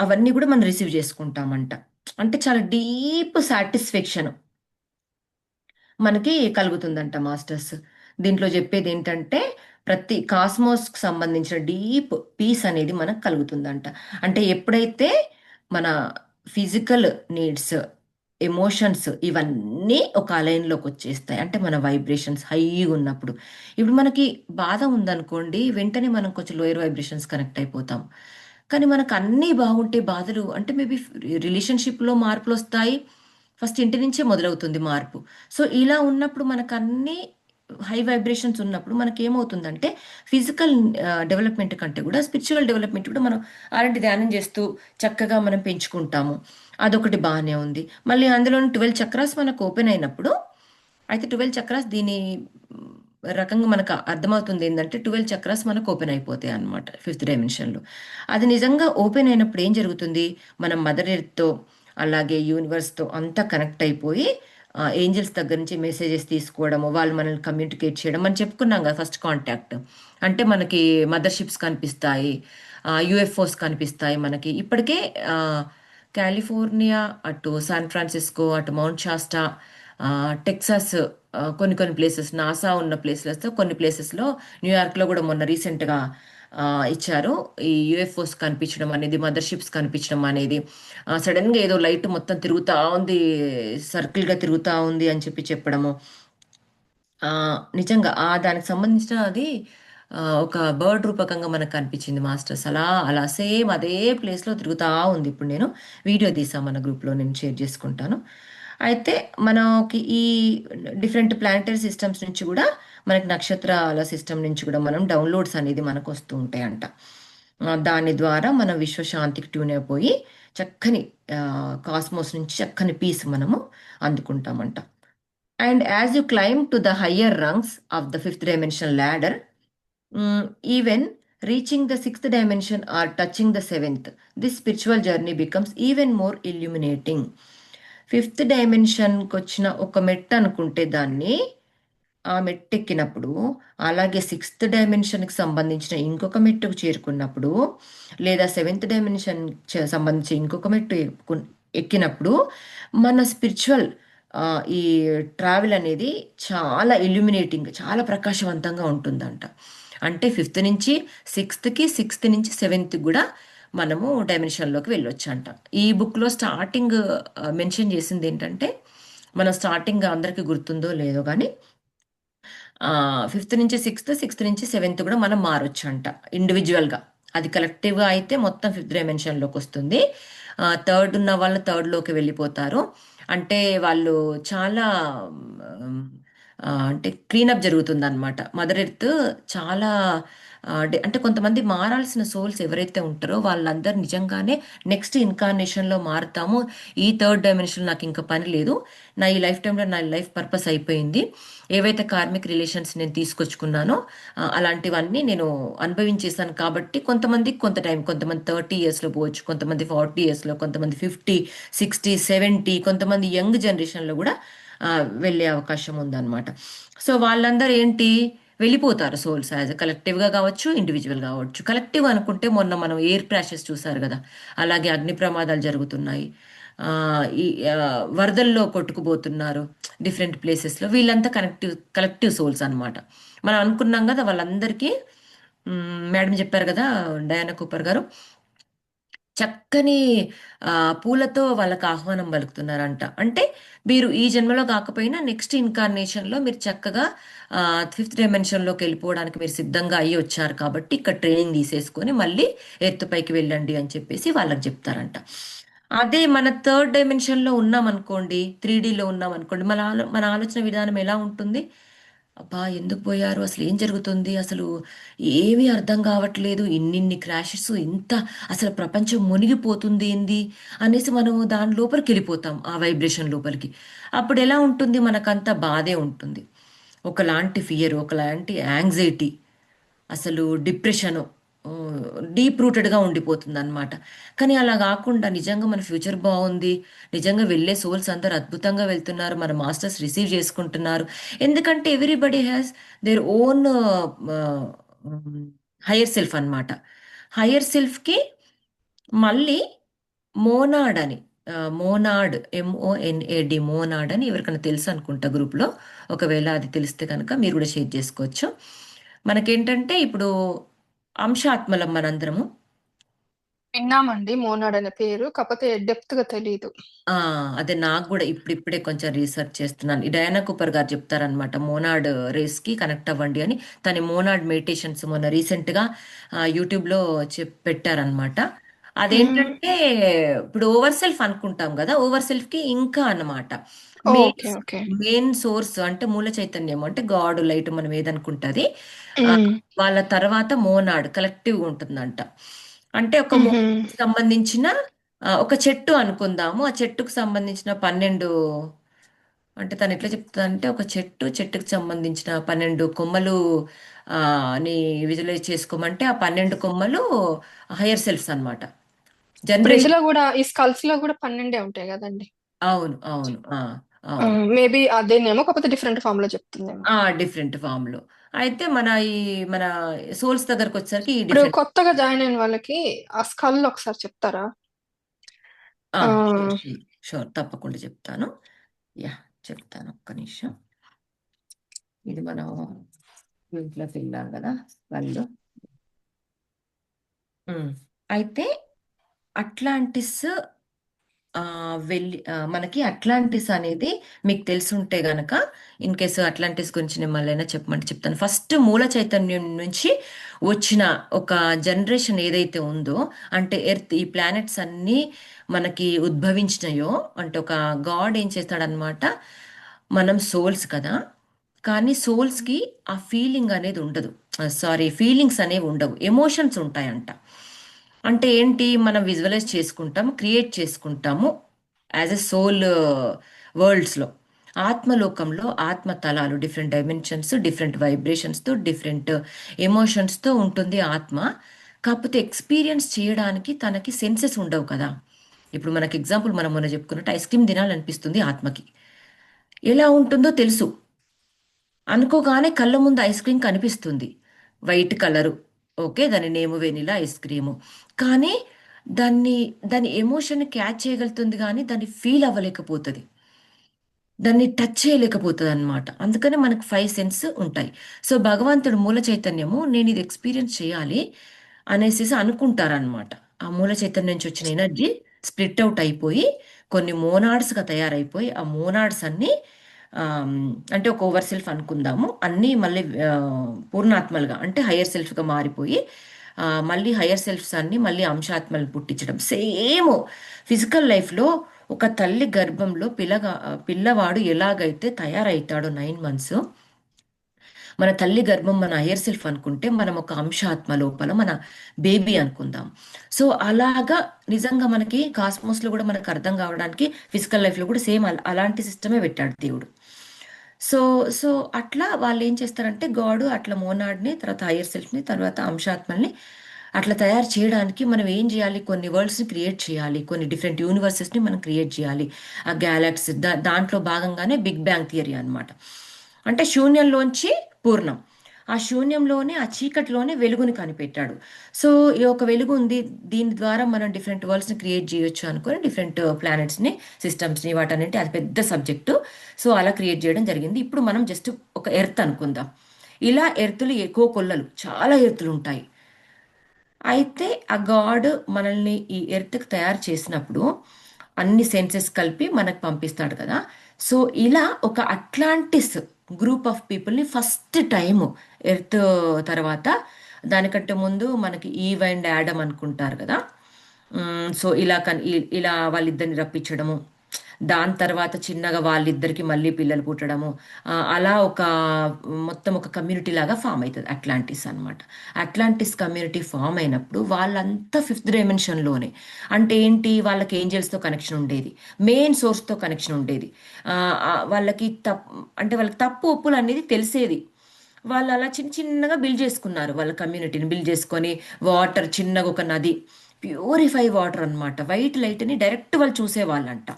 అవన్నీ కూడా మనం రిసీవ్ చేసుకుంటామంట. అంటే చాలా డీప్ సాటిస్ఫాక్షన్ మనకి కలుగుతుందంట మాస్టర్స్. దీంట్లో చెప్పేది ఏంటంటే ప్రతి కాస్మోస్కి సంబంధించిన డీప్ పీస్ అనేది మనకు కలుగుతుందంట. అంటే ఎప్పుడైతే మన ఫిజికల్ నీడ్స్, ఎమోషన్స్ ఇవన్నీ ఒక అలైన్లోకి వచ్చేస్తాయి, అంటే మన వైబ్రేషన్స్ హైగా ఉన్నప్పుడు. ఇప్పుడు మనకి బాధ ఉందనుకోండి, వెంటనే మనం కొంచెం లోయర్ వైబ్రేషన్స్ కనెక్ట్ అయిపోతాం. కానీ మనకు అన్నీ బాగుంటే బాధలు అంటే మేబీ రిలేషన్షిప్లో మార్పులు వస్తాయి. ఫస్ట్ ఇంటి నుంచే మొదలవుతుంది మార్పు. సో ఇలా ఉన్నప్పుడు మనకు అన్ని హై వైబ్రేషన్స్ ఉన్నప్పుడు మనకి ఏమవుతుందంటే ఫిజికల్ డెవలప్మెంట్ కంటే కూడా స్పిరిచువల్ డెవలప్మెంట్ కూడా మనం అలాంటి ధ్యానం చేస్తూ చక్కగా మనం పెంచుకుంటాము. అదొకటి బాగానే ఉంది. మళ్ళీ అందులో 12 చక్రాస్ మనకు ఓపెన్ అయినప్పుడు, అయితే 12 చక్రాస్ దీని రకంగా మనకు అర్థమవుతుంది ఏంటంటే 12 చక్రాస్ మనకు ఓపెన్ అయిపోతాయి అన్నమాట 5th డైమెన్షన్లో. అది నిజంగా ఓపెన్ అయినప్పుడు ఏం జరుగుతుంది, మనం మదర్ ఎర్త్తో అలాగే యూనివర్స్తో అంతా కనెక్ట్ అయిపోయి ఏంజల్స్ దగ్గర నుంచి మెసేజెస్ తీసుకోవడము, వాళ్ళు మనల్ని కమ్యూనికేట్ చేయడం. మనం చెప్పుకున్నాం కదా ఫస్ట్ కాంటాక్ట్ అంటే మనకి మదర్షిప్స్ కనిపిస్తాయి, యుఎఫ్ఓస్ కనిపిస్తాయి మనకి. ఇప్పటికే కాలిఫోర్నియా, అటు శాన్ ఫ్రాన్సిస్కో, అటు మౌంట్ శాస్టా, టెక్సాస్, కొన్ని కొన్ని ప్లేసెస్ నాసా ఉన్న ప్లేసెస్లో, కొన్ని ప్లేసెస్లో న్యూయార్క్లో కూడా మొన్న రీసెంట్గా ఇచ్చారు. ఈ యుఎఫ్ఓస్ కనిపించడం అనేది, మదర్షిప్స్ కనిపించడం అనేది, సడన్గా ఏదో లైట్ మొత్తం తిరుగుతూ ఉంది, సర్కిల్గా తిరుగుతూ ఉంది అని చెప్పి చెప్పడము. నిజంగా దానికి సంబంధించిన అది ఒక బర్డ్ రూపకంగా మనకు కనిపించింది మాస్టర్స్. అలా అలా సేమ్ అదే ప్లేస్లో తిరుగుతూ ఉంది. ఇప్పుడు నేను వీడియో తీసాను, మన గ్రూప్లో నేను షేర్ చేసుకుంటాను. అయితే మనకి ఈ డిఫరెంట్ ప్లానటరీ సిస్టమ్స్ నుంచి కూడా, మనకి నక్షత్రాల సిస్టమ్ నుంచి కూడా మనం డౌన్లోడ్స్ అనేది మనకు వస్తూ ఉంటాయంట. దాని ద్వారా మనం విశ్వశాంతికి ట్యూన్ అయిపోయి చక్కని కాస్మోస్ నుంచి చక్కని పీస్ మనము అందుకుంటామంట. And as you climb to the higher rungs of the 5th dimension ladder, even reaching the 6th dimension or touching the 7th, this spiritual journey becomes even more illuminating. 5th dimensionకి వచ్చిన ఒక మెట్టు అనుకుంటే దాన్ని, ఆ మెట్టు ఎక్కినప్పుడు, అలాగే 6th డైమెన్షన్కి సంబంధించిన ఇంకొక మెట్టుకు చేరుకున్నప్పుడు, లేదా 7th డైమెన్షన్ సంబంధించి ఇంకొక మెట్టు ఎక్కినప్పుడు మన స్పిరిచువల్ ఈ ట్రావెల్ అనేది చాలా ఇల్యూమినేటింగ్, చాలా ప్రకాశవంతంగా ఉంటుందంట. అంటే 5th నుంచి 6th, 6th నుంచి 7th కూడా మనము డైమెన్షన్లోకి వెళ్ళొచ్చు అంట. ఈ బుక్లో స్టార్టింగ్ మెన్షన్ చేసింది ఏంటంటే, మన స్టార్టింగ్ అందరికీ గుర్తుందో లేదో కానీ 5th నుంచి 6th, 6th నుంచి 7th కూడా మనం మారొచ్చు అంట ఇండివిజువల్గా. అది కలెక్టివ్గా అయితే మొత్తం 5th డైమెన్షన్లోకి వస్తుంది. థర్డ్ ఉన్న వాళ్ళు థర్డ్లోకి వెళ్ళిపోతారు. అంటే వాళ్ళు చాలా అంటే క్లీనప్ జరుగుతుంది అనమాట. మదర్ ఎర్త్ చాలా అంటే కొంతమంది మారాల్సిన సోల్స్ ఎవరైతే ఉంటారో వాళ్ళందరూ నిజంగానే నెక్స్ట్ ఇన్కార్నేషన్లో మారుతాము. ఈ 3rd డైమెన్షన్ నాకు ఇంకా పని లేదు, నా ఈ లైఫ్ టైంలో నా లైఫ్ పర్పస్ అయిపోయింది, ఏవైతే కార్మిక్ రిలేషన్స్ నేను తీసుకొచ్చుకున్నానో అలాంటివన్నీ నేను అనుభవించేసాను. కాబట్టి కొంతమందికి కొంత టైం, కొంతమంది 30 yearsలో పోవచ్చు, కొంతమంది 40 yearsలో, కొంతమంది 50, 60, 70, కొంతమంది యంగ్ జనరేషన్లో కూడా వెళ్ళే అవకాశం ఉందన్నమాట. సో వాళ్ళందరూ ఏంటి వెళ్ళిపోతారు సోల్స్, యాజ్ కలెక్టివ్గా కావచ్చు, ఇండివిజువల్ కావచ్చు. కలెక్టివ్ అనుకుంటే మొన్న మనం ఎయిర్ క్రాషెస్ చూసారు కదా, అలాగే అగ్ని ప్రమాదాలు జరుగుతున్నాయి, ఈ వరదల్లో కొట్టుకుపోతున్నారు డిఫరెంట్ ప్లేసెస్లో. వీళ్ళంతా కలెక్టివ్ సోల్స్ అనమాట. మనం అనుకున్నాం కదా వాళ్ళందరికీ, మేడం చెప్పారు కదా డయానా కూపర్ గారు, చక్కని పూలతో వాళ్ళకి ఆహ్వానం పలుకుతున్నారంట. అంటే మీరు ఈ జన్మలో కాకపోయినా నెక్స్ట్ ఇన్కార్నేషన్లో మీరు చక్కగా ఫిఫ్త్ డైమెన్షన్లోకి వెళ్ళిపోవడానికి మీరు సిద్ధంగా అయ్యి వచ్చారు కాబట్టి ఇక్కడ ట్రైనింగ్ తీసేసుకొని మళ్ళీ ఎత్తుపైకి వెళ్ళండి అని చెప్పేసి వాళ్ళకి చెప్తారంట. అదే మన థర్డ్ డైమెన్షన్లో ఉన్నాం అనుకోండి, 3Dలో ఉన్నాం అనుకోండి, మన ఆలోచన విధానం ఎలా ఉంటుంది? అబ్బా ఎందుకు పోయారు, అసలు ఏం జరుగుతుంది, అసలు ఏమీ అర్థం కావట్లేదు, ఇన్నిన్ని క్రాషెస్, ఇంత అసలు ప్రపంచం మునిగిపోతుంది ఏంది అనేసి మనం దాని లోపలికి వెళ్ళిపోతాం, ఆ వైబ్రేషన్ లోపలికి. అప్పుడు ఎలా ఉంటుంది, మనకంతా బాధే ఉంటుంది, ఒకలాంటి ఫియర్, ఒకలాంటి యాంగ్జైటీ, అసలు డిప్రెషను డీప్ రూటెడ్గా ఉండిపోతుంది అనమాట. కానీ అలా కాకుండా నిజంగా మన ఫ్యూచర్ బాగుంది, నిజంగా వెళ్ళే సోల్స్ అందరు అద్భుతంగా వెళ్తున్నారు, మన మాస్టర్స్ రిసీవ్ చేసుకుంటున్నారు. ఎందుకంటే everybody has their own higher self అన్నమాట. హయ్యర్ సెల్ఫ్కి మళ్ళీ మోనాడ్ అని, మోనాడ్, MONAD, మోనాడ్ అని ఎవరికైనా తెలుసు అనుకుంటా గ్రూప్లో. ఒకవేళ అది తెలిస్తే కనుక మీరు కూడా షేర్ చేసుకోవచ్చు. మనకేంటంటే ఇప్పుడు అంశాత్మలం మనందరము. విన్నామండి మోనాడ్ అనే పేరు, కాకపోతే డెప్త్ గా తెలీదు. ఆ, అదే నాకు కూడా ఇప్పుడిప్పుడే కొంచెం రీసెర్చ్ చేస్తున్నాను. ఈ డయానా కూపర్ గారు చెప్తారనమాట, మోనాడ్ రేస్కి కనెక్ట్ అవ్వండి అని. తన మోనాడ్ మెడిటేషన్స్ మొన్న రీసెంట్గా యూట్యూబ్లో పెట్టారనమాట. అదేంటంటే ఇప్పుడు ఓవర్ సెల్ఫ్ అనుకుంటాం కదా, ఓవర్ సెల్ఫ్కి ఇంకా అన్నమాట main okay okay. Main source అంటే మూల చైతన్యం, అంటే గాడ్ లైట్ మనం ఏదనుకుంటుంది. ఆ, వాళ్ళ తర్వాత మోనాడ్ కలెక్టివ్గా ఉంటుందంట. అంటే ఒక సంబంధించిన ఒక చెట్టు అనుకుందాము, ఆ చెట్టుకు సంబంధించిన 12, అంటే తను ఎట్లా చెప్తా అంటే ఒక చెట్టుకు సంబంధించిన 12 కొమ్మలు ఆ, ని విజువలైజ్ చేసుకోమంటే ఆ 12 కొమ్మలు హయ్యర్ సెల్ఫ్స్ అన్నమాట, ఇప్పుడు జనరేషన్. ఇందులో కూడా ఈ స్కల్స్ లో కూడా 12 ఉంటాయి కదండి. అవును, అవును, అవును. మేబీ అదేనేమో, కాకపోతే డిఫరెంట్ ఫామ్ లో చెప్తుందేమో. డిఫరెంట్ ఫామ్ లో. అయితే మన సోల్స్ దగ్గరకు వచ్చేసరికి ఈ ఇప్పుడు డిఫరెంట్. కొత్తగా జాయిన్ అయిన వాళ్ళకి ఆ స్కల్ ఒకసారి చెప్తారా? ఆ షూర్, షూర్, తప్పకుండా చెప్తాను. యా, చెప్తాను, ఒక్క నిమిషం. ఇది మనం ఇంట్లోకి వెళ్ళాం కదా వాళ్ళు. అయితే అట్లాంటిస్, మనకి అట్లాంటిస్ అనేది మీకు తెలుసుంటే గనక, ఇన్ కేసు అట్లాంటిస్ గురించి నేను మళ్ళైనా చెప్పమంటే చెప్తాను. ఫస్ట్ మూల చైతన్యం నుంచి వచ్చిన ఒక జనరేషన్ ఏదైతే ఉందో, అంటే ఎర్త్, ఈ ప్లానెట్స్ అన్నీ మనకి ఉద్భవించినాయో, అంటే ఒక గాడ్ ఏం చేస్తాడనమాట, మనం సోల్స్ కదా, కానీ సోల్స్కి ఆ ఫీలింగ్ అనేది ఉండదు. సారీ, ఫీలింగ్స్ అనేవి ఉండవు, ఎమోషన్స్ ఉంటాయంట. అంటే ఏంటి, మనం విజువలైజ్ చేసుకుంటాము, క్రియేట్ చేసుకుంటాము యాజ్ ఎ సోల్ వరల్డ్స్లో. ఆత్మలోకంలో ఆత్మ తలాలు, డిఫరెంట్ డైమెన్షన్స్, డిఫరెంట్ వైబ్రేషన్స్తో, డిఫరెంట్ ఎమోషన్స్తో ఉంటుంది ఆత్మ. కాకపోతే ఎక్స్పీరియన్స్ చేయడానికి తనకి సెన్సెస్ ఉండవు కదా. ఇప్పుడు మనకి ఎగ్జాంపుల్ మనం మొన్న చెప్పుకున్నట్టు ఐస్ క్రీమ్ తినాలనిపిస్తుంది ఆత్మకి, ఎలా ఉంటుందో తెలుసు, అనుకోగానే కళ్ళ ముందు ఐస్ క్రీమ్ కనిపిస్తుంది, వైట్ కలరు, ఓకే, దాని నేము వెనిలా ఐస్ క్రీము. కానీ దాన్ని దాని ఎమోషన్ క్యాచ్ చేయగలుగుతుంది కానీ దాన్ని ఫీల్ అవ్వలేకపోతుంది, దాన్ని టచ్ చేయలేకపోతుంది అనమాట. అందుకనే మనకు 5 సెన్స్ ఉంటాయి. సో భగవంతుడు మూల చైతన్యము, నేను ఇది ఎక్స్పీరియన్స్ చేయాలి అనేసి అనుకుంటారనమాట. ఆ మూల చైతన్యం నుంచి వచ్చిన ఎనర్జీ స్ప్లిట్ అవుట్ అయిపోయి కొన్ని మోనాడ్స్గా తయారైపోయి, ఆ మోనాడ్స్ అన్నీ ఆమ్, అంటే ఒక ఓవర్ సెల్ఫ్ అనుకుందాము, అన్నీ మళ్ళీ పూర్ణాత్మలుగా అంటే హయ్యర్ సెల్ఫ్గా మారిపోయి, మళ్ళీ హయ్యర్ సెల్ఫ్స్ అన్ని మళ్ళీ అంశాత్మలు పుట్టించడం. సేమ్ ఫిజికల్ లైఫ్లో ఒక తల్లి గర్భంలో పిల్లవాడు ఎలాగైతే తయారవుతాడో 9 మంత్స్, మన తల్లి గర్భం మన హయ్యర్ సెల్ఫ్ అనుకుంటే మనం ఒక అంశాత్మ లోపల మన బేబీ అనుకుందాం. సో అలాగా నిజంగా మనకి కాస్మోస్లో కూడా మనకు అర్థం కావడానికి ఫిజికల్ లైఫ్లో కూడా సేమ్ అలాంటి సిస్టమే పెట్టాడు దేవుడు. సో సో అట్లా వాళ్ళు ఏం చేస్తారంటే గాడ్ అట్లా మోనాడ్ని, తర్వాత హయ్యర్ సెల్ఫ్ని, తర్వాత అంశాత్మల్ని అట్లా తయారు చేయడానికి మనం ఏం చేయాలి, కొన్ని వరల్డ్స్ని క్రియేట్ చేయాలి, కొన్ని డిఫరెంట్ యూనివర్సెస్ని మనం క్రియేట్ చేయాలి. ఆ గ్యాలక్సీ దాంట్లో భాగంగానే బిగ్ బ్యాంగ్ థియరీ అన్నమాట. అంటే శూన్యంలోంచి పూర్ణం, ఆ శూన్యంలోనే ఆ చీకటిలోనే వెలుగుని కనిపెట్టాడు. సో ఈ ఒక వెలుగు ఉంది, దీని ద్వారా మనం డిఫరెంట్ వరల్డ్స్ని క్రియేట్ చేయొచ్చు అనుకొని డిఫరెంట్ ప్లానెట్స్ని, సిస్టమ్స్ని, వాటన్నిటి అది పెద్ద సబ్జెక్టు. సో అలా క్రియేట్ చేయడం జరిగింది. ఇప్పుడు మనం జస్ట్ ఒక ఎర్త్ అనుకుందాం. ఇలా ఎర్తులు ఎక్కువ కొల్లలు, చాలా ఎర్తులు ఉంటాయి. అయితే ఆ గాడ్ మనల్ని ఈ ఎర్త్కి తయారు చేసినప్పుడు అన్ని సెన్సెస్ కలిపి మనకు పంపిస్తాడు కదా. సో ఇలా ఒక అట్లాంటిస్ గ్రూప్ ఆఫ్ పీపుల్ని ఫస్ట్ టైము ఎర్త్ తర్వాత, దానికంటే ముందు మనకి ఈవ్ అండ్ యాడమ్ అనుకుంటారు కదా. సో ఇలా ఇలా వాళ్ళిద్దరిని రప్పించడము, దాని తర్వాత చిన్నగా వాళ్ళిద్దరికి మళ్ళీ పిల్లలు పుట్టడము, అలా మొత్తం ఒక కమ్యూనిటీ లాగా ఫామ్ అవుతుంది అట్లాంటిస్ అన్నమాట. అట్లాంటిస్ కమ్యూనిటీ ఫామ్ అయినప్పుడు వాళ్ళంతా ఫిఫ్త్ డైమెన్షన్లోనే. అంటే ఏంటి, వాళ్ళకి ఏంజల్స్తో కనెక్షన్ ఉండేది, మెయిన్ సోర్స్తో కనెక్షన్ ఉండేది. వాళ్ళకి అంటే వాళ్ళకి తప్పు ఒప్పులు అనేది తెలిసేది. వాళ్ళు అలా చిన్న చిన్నగా బిల్డ్ చేసుకున్నారు, వాళ్ళ కమ్యూనిటీని బిల్డ్ చేసుకొని. వాటర్ చిన్నగా ఒక నది, ప్యూరిఫై వాటర్ అన్నమాట, వైట్ లైట్ని డైరెక్ట్ వాళ్ళు చూసేవాళ్ళంట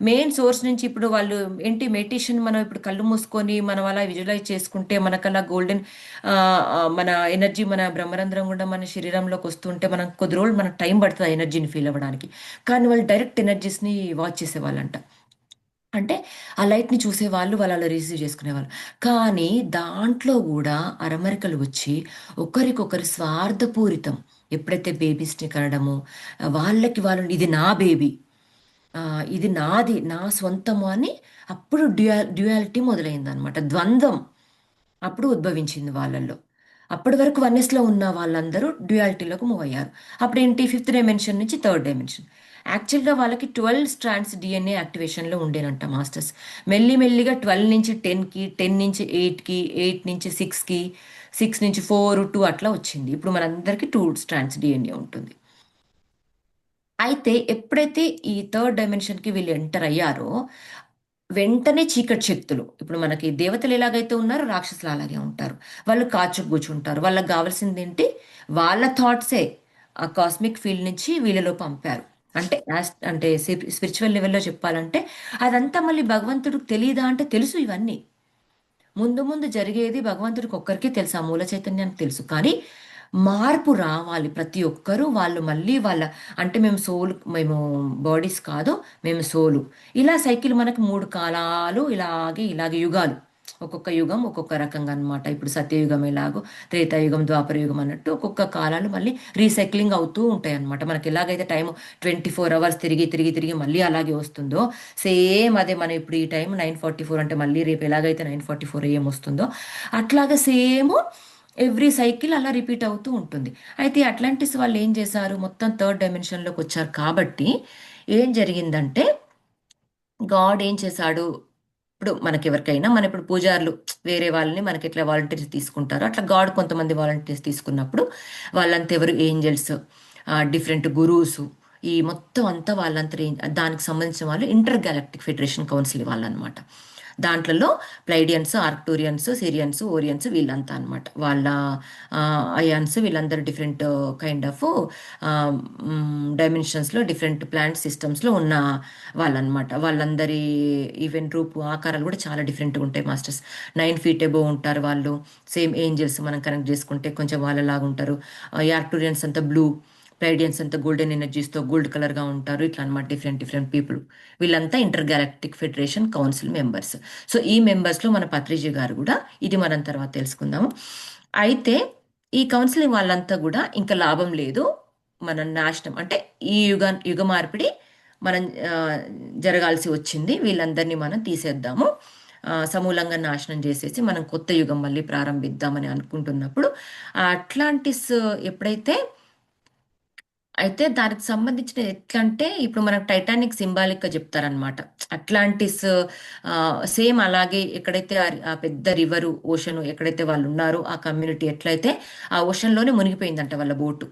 మెయిన్ సోర్స్ నుంచి. ఇప్పుడు వాళ్ళు ఏంటి మెడిటేషన్, మనం ఇప్పుడు కళ్ళు మూసుకొని మనం అలా విజువలైజ్ చేసుకుంటే మనకలా గోల్డెన్ మన ఎనర్జీ మన బ్రహ్మరంధ్రం కూడా మన శరీరంలోకి వస్తుంటే మనం కొద్ది రోజులు మనకు టైం పడుతుంది ఆ ఎనర్జీని ఫీల్ అవ్వడానికి. కానీ వాళ్ళు డైరెక్ట్ ఎనర్జీస్ని వాచ్ చేసేవాళ్ళంట. అంటే ఆ లైట్ని చూసేవాళ్ళు, వాళ్ళు అలా రిసీవ్ చేసుకునేవాళ్ళు. కానీ దాంట్లో కూడా అరమరికలు వచ్చి ఒకరికొకరు స్వార్థపూరితం. ఎప్పుడైతే బేబీస్ని కనడము, వాళ్ళకి వాళ్ళు ఇది నా బేబీ, ఇది నాది, నా సొంతము అని, అప్పుడు డ్యుయాలిటీ మొదలైందనమాట, ద్వంద్వం అప్పుడు ఉద్భవించింది వాళ్ళల్లో. అప్పటి వరకు వన్నెస్లో ఉన్న వాళ్ళందరూ డ్యుయాలిటీలోకి మూవ్ అయ్యారు. అప్పుడు ఏంటి, ఫిఫ్త్ డైమెన్షన్ నుంచి థర్డ్ డైమెన్షన్. యాక్చువల్గా వాళ్ళకి 12 స్ట్రాండ్స్ డిఎన్ఏ యాక్టివేషన్లో ఉండేనంట మాస్టర్స్. మెల్లిమెల్లిగా 12 నుంచి 10కి, 10 నుంచి 8కి, 8 నుంచి 6కి, 6 నుంచి 4, 2 అట్లా వచ్చింది. ఇప్పుడు మనందరికీ 2 స్ట్రాండ్స్ డిఎన్ఏ ఉంటుంది. అయితే ఎప్పుడైతే ఈ థర్డ్ డైమెన్షన్కి వీళ్ళు ఎంటర్ అయ్యారో, వెంటనే చీకటి శక్తులు, ఇప్పుడు మనకి దేవతలు ఎలాగైతే ఉన్నారో రాక్షసులు అలాగే ఉంటారు. వాళ్ళు కాచుకు కూర్చుంటారు. వాళ్ళకి కావాల్సింది ఏంటి, వాళ్ళ థాట్సే ఆ కాస్మిక్ ఫీల్డ్ నుంచి వీళ్ళలో పంపారు. అంటే అంటే స్పిరిచువల్ లెవెల్లో చెప్పాలంటే అదంతా మళ్ళీ భగవంతుడికి తెలియదా అంటే తెలుసు. ఇవన్నీ ముందు ముందు జరిగేది భగవంతుడికి ఒక్కరికే తెలుసు, ఆ మూల చైతన్యానికి తెలుసు. కానీ మార్పు రావాలి ప్రతి ఒక్కరూ. వాళ్ళు మళ్ళీ అంటే మేము బాడీస్ కాదు, మేము సోలు. ఇలా సైకిల్ మనకు 3 కాలాలు, ఇలాగే ఇలాగే యుగాలు, ఒక్కొక్క యుగం ఒక్కొక్క రకంగా అన్నమాట. ఇప్పుడు సత్యయుగం ఎలాగో, త్రేతాయుగం, ద్వాపర యుగం అన్నట్టు ఒక్కొక్క కాలాలు మళ్ళీ రీసైక్లింగ్ అవుతూ ఉంటాయి అన్నమాట. మనకి ఎలాగైతే టైం 24 అవర్స్ తిరిగి తిరిగి తిరిగి మళ్ళీ అలాగే వస్తుందో, సేమ్ అదే మనం ఇప్పుడు ఈ టైం 9:44 అంటే మళ్ళీ రేపు ఎలాగైతే 9:44 AM వస్తుందో, అట్లాగా సేమ్ ఎవ్రీ సైకిల్ అలా రిపీట్ అవుతూ ఉంటుంది. అయితే అట్లాంటిస్ వాళ్ళు ఏం చేశారు, మొత్తం థర్డ్ డైమెన్షన్లోకి వచ్చారు కాబట్టి ఏం జరిగిందంటే, గాడ్ ఏం చేశాడు, ఇప్పుడు మనకి ఎవరికైనా, మన ఇప్పుడు పూజారులు వేరే వాళ్ళని మనకి ఎట్లా వాలంటీర్స్ తీసుకుంటారో అట్లా గాడ్ కొంతమంది వాలంటీర్స్ తీసుకున్నప్పుడు, వాళ్ళంతా ఎవరు, ఏంజల్స్, డిఫరెంట్ గురూస్, ఈ మొత్తం అంతా వాళ్ళంతా దానికి సంబంధించిన వాళ్ళు ఇంటర్ గ్యాలక్టిక్ ఫెడరేషన్ కౌన్సిల్ వాళ్ళనమాట. దాంట్లో ప్లైడియన్స్, ఆర్క్టూరియన్స్, సిరియన్స్, ఓరియన్స్ వీళ్ళంతా అనమాట. వాళ్ళ అయాన్స్ వీళ్ళందరూ డిఫరెంట్ కైండ్ ఆఫ్ డైమెన్షన్స్లో, డిఫరెంట్ ప్లాంట్ సిస్టమ్స్లో ఉన్న వాళ్ళనమాట. వాళ్ళందరి ఈవెన్ రూపు ఆకారాలు కూడా చాలా డిఫరెంట్గా ఉంటాయి మాస్టర్స్. 9 feet అబోవ్ ఉంటారు వాళ్ళు. సేమ్ ఏంజల్స్ మనం కనెక్ట్ చేసుకుంటే కొంచెం వాళ్ళలాగా ఉంటారు. ఆర్క్టూరియన్స్ అంతా బ్లూ, ప్లైడియన్స్ అంతా గోల్డెన్ ఎనర్జీస్తో గోల్డ్ కలర్గా ఉంటారు. ఇట్లా అనమాట డిఫరెంట్ డిఫరెంట్ పీపుల్. వీళ్ళంతా inter galactic federation council members. So ఈ మెంబర్స్లో మన పత్రిజీ గారు కూడా, ఇది మనం తర్వాత తెలుసుకుందాము. అయితే ఈ కౌన్సిలింగ్ వాళ్ళంతా కూడా ఇంకా లాభం లేదు, మన నాశనం అంటే ఈ యుగ మార్పిడి మనం జరగాల్సి వచ్చింది, వీళ్ళందరినీ మనం తీసేద్దాము, సమూలంగా నాశనం చేసేసి మనం కొత్త యుగం మళ్ళీ ప్రారంభిద్దామని అనుకుంటున్నప్పుడు, ఆ అట్లాంటిస్ ఎప్పుడైతే, అయితే దానికి సంబంధించిన ఎట్లా అంటే, ఇప్పుడు మనకు టైటానిక్ సింబాలిక్గా చెప్తారనమాట. అట్లాంటిస్ సేమ్ అలాగే ఎక్కడైతే ఆ పెద్ద రివరు, ఓషన్ ఎక్కడైతే వాళ్ళు ఉన్నారో ఆ కమ్యూనిటీ ఎట్లయితే ఆ ఓషన్లోనే మునిగిపోయిందంట వాళ్ళ బోటు.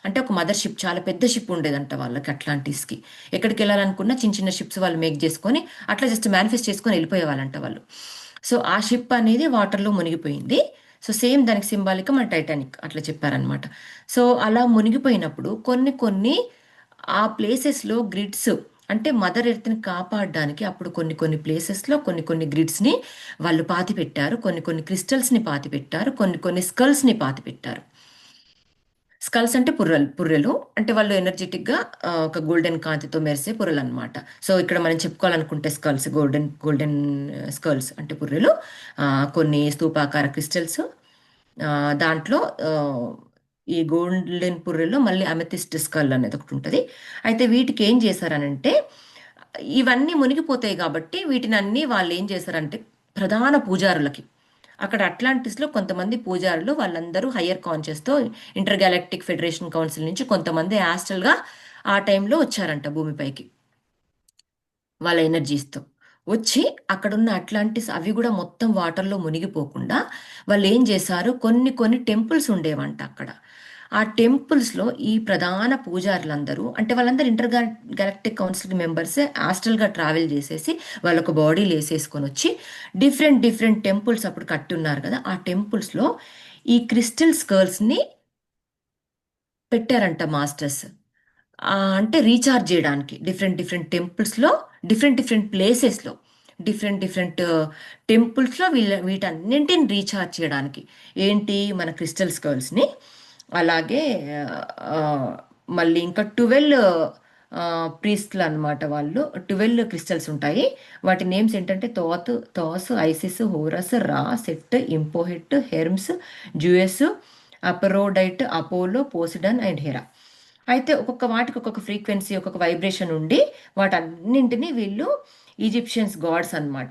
అంటే ఒక మదర్ షిప్, చాలా పెద్ద షిప్ ఉండేదంట వాళ్ళకి అట్లాంటిస్కి. ఎక్కడికి వెళ్ళాలనుకున్నా చిన్న చిన్న షిప్స్ వాళ్ళు మేక్ చేసుకొని అట్లా జస్ట్ మేనిఫెస్ట్ చేసుకొని వెళ్ళిపోయే వాళ్ళంట వాళ్ళు. సో ఆ షిప్ అనేది వాటర్లో మునిగిపోయింది. సో సేమ్ దానికి సింబాలిక్ మన టైటానిక్ అట్లా చెప్పారనమాట. సో అలా మునిగిపోయినప్పుడు కొన్ని కొన్ని ఆ ప్లేసెస్లో గ్రిడ్స్, అంటే మదర్ ఎర్త్ని కాపాడడానికి అప్పుడు కొన్ని కొన్ని ప్లేసెస్లో కొన్ని కొన్ని గ్రిడ్స్ని వాళ్ళు పాతి పెట్టారు, కొన్ని కొన్ని క్రిస్టల్స్ని పాతి పెట్టారు, కొన్ని కొన్ని స్కల్స్ని పాతి పెట్టారు. స్కల్స్ అంటే పుర్రెలు అంటే వాళ్ళు ఎనర్జెటిక్గా ఒక గోల్డెన్ కాంతితో మెరిసే పుర్రెలు అనమాట. సో ఇక్కడ మనం చెప్పుకోవాలనుకుంటే స్కల్స్, గోల్డెన్ గోల్డెన్ స్కల్స్ అంటే పుర్రెలు, కొన్ని స్తూపాకార క్రిస్టల్స్, దాంట్లో ఈ గోల్డెన్ పుర్రెలో మళ్ళీ అమెథిస్ట్ స్కల్ అనేది ఒకటి ఉంటుంది. అయితే వీటికి ఏం చేశారనంటే ఇవన్నీ మునిగిపోతాయి కాబట్టి వీటిని అన్ని వాళ్ళు ఏం చేశారంటే ప్రధాన పూజారులకి అక్కడ అట్లాంటిస్లో కొంతమంది పూజారులు వాళ్ళందరూ హయ్యర్ కాన్షియస్తో ఇంటర్ గ్యాలక్టిక్ ఫెడరేషన్ కౌన్సిల్ నుంచి కొంతమంది యాస్ట్రల్గా ఆ టైంలో వచ్చారంట భూమిపైకి వాళ్ళ ఎనర్జీస్తో వచ్చి అక్కడున్న అట్లాంటిస్ అవి కూడా మొత్తం వాటర్లో మునిగిపోకుండా వాళ్ళు ఏం చేశారు, కొన్ని కొన్ని టెంపుల్స్ ఉండేవంట అక్కడ. ఆ టెంపుల్స్లో ఈ ప్రధాన పూజారులందరూ అంటే వాళ్ళందరూ ఇంటర్ గెలక్టిక్ కౌన్సిల్ మెంబర్సే హాస్టల్గా ట్రావెల్ చేసేసి వాళ్ళొక బాడీలు వేసేసుకొని వచ్చి డిఫరెంట్ డిఫరెంట్ టెంపుల్స్ అప్పుడు కట్టి ఉన్నారు కదా, ఆ టెంపుల్స్లో ఈ క్రిస్టల్ స్కర్ల్స్ని పెట్టారంట మాస్టర్స్. అంటే రీఛార్జ్ చేయడానికి డిఫరెంట్ డిఫరెంట్ టెంపుల్స్లో డిఫరెంట్ డిఫరెంట్ ప్లేసెస్లో డిఫరెంట్ డిఫరెంట్ టెంపుల్స్లో వీటన్నింటిని రీఛార్జ్ చేయడానికి ఏంటి మన క్రిస్టల్ స్కర్ల్స్ని. అలాగే ఆ, మళ్ళీ ఇంకా 12 ప్రీస్ట్లు అనమాట. వాళ్ళు 12 క్రిస్టల్స్ ఉంటాయి. వాటి నేమ్స్ ఏంటంటే థాస్, ఐసిస్, హోరస్, రా, set, ఇంపోహెట్, Hermes, Zeus, Aphrodite, Apollo, Poseidon and హెరా. అయితే ఒక్కొక్క వాటికి ఒక్కొక్క ఫ్రీక్వెన్సీ ఒక్కొక్క వైబ్రేషన్ ఉండి వాటన్నింటినీ వీళ్ళు ఈజిప్షియన్స్ గాడ్స్ అన్నమాట.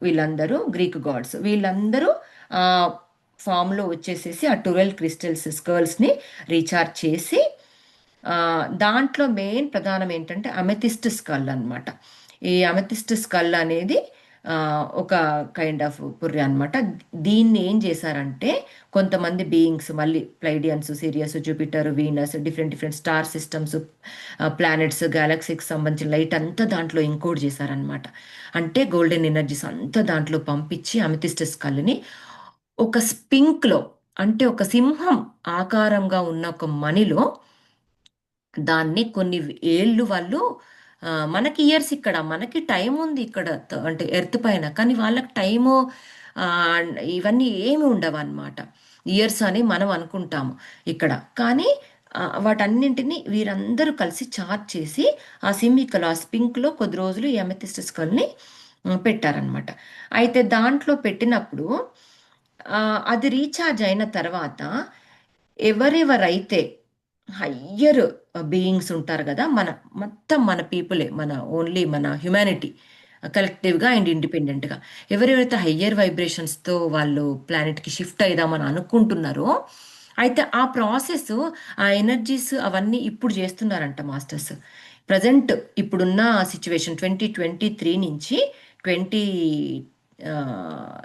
వీళ్ళందరూ గ్రీక్ గాడ్స్. వీళ్ళందరూ ఆ ఫామ్లో వచ్చేసేసి ఆ 12 క్రిస్టల్స్ స్కర్ల్స్ని రీఛార్జ్ చేసి దాంట్లో మెయిన్ ప్రధానం ఏంటంటే అమెథిస్ట్ స్కల్ అన్నమాట. ఈ అమెథిస్ట్ స్కల్ అనేది ఒక కైండ్ ఆఫ్ పుర్రె అనమాట. దీన్ని ఏం చేశారంటే కొంతమంది బీయింగ్స్ మళ్ళీ Pleiadians, Sirius, Jupiter, Venus, different different star systems, planets, గ్యాలక్సీకి సంబంధించిన లైట్ అంతా దాంట్లో ఇంకోడ్ చేశారనమాట. అంటే గోల్డెన్ ఎనర్జీస్ అంతా దాంట్లో పంపించి అమెథిస్ట్ స్కల్ని ఒక స్పింక్లో అంటే ఒక సింహం ఆకారంగా ఉన్న ఒక మణిలో దాన్ని కొన్ని ఏళ్ళు వాళ్ళు మనకి ఇయర్స్ ఇక్కడ మనకి టైం ఉంది ఇక్కడ అంటే ఎర్త్ పైన, కానీ వాళ్ళకి టైము ఆ, ఇవన్నీ ఏమి ఉండవు అన్నమాట. ఇయర్స్ అని మనం అనుకుంటాము ఇక్కడ, కానీ వాటన్నింటినీ వీరందరూ కలిసి చార్జ్ చేసి ఆ సిమ్మికలో ఆ స్పింక్లో కొద్ది రోజులు ఈ అమెథిస్ట్ స్కల్ని పెట్టారనమాట. అయితే దాంట్లో పెట్టినప్పుడు ఆ, అది రీఛార్జ్ అయిన తర్వాత ఎవరెవరైతే హయ్యర్ బీయింగ్స్ ఉంటారు కదా, మొత్తం మన పీపులే, మన ఓన్లీ మన హ్యుమానిటీ కలెక్టివ్గా అండ్ ఇండిపెండెంట్గా ఎవరెవరైతే హయ్యర్ వైబ్రేషన్స్తో వాళ్ళు ప్లానెట్కి షిఫ్ట్ అయిదామని అనుకుంటున్నారో, అయితే ఆ ప్రాసెస్ ఆ ఎనర్జీస్ అవన్నీ ఇప్పుడు చేస్తున్నారంట మాస్టర్స్. ప్రజెంట్ ఇప్పుడున్న సిచ్యువేషన్ 2023 నుంచి 20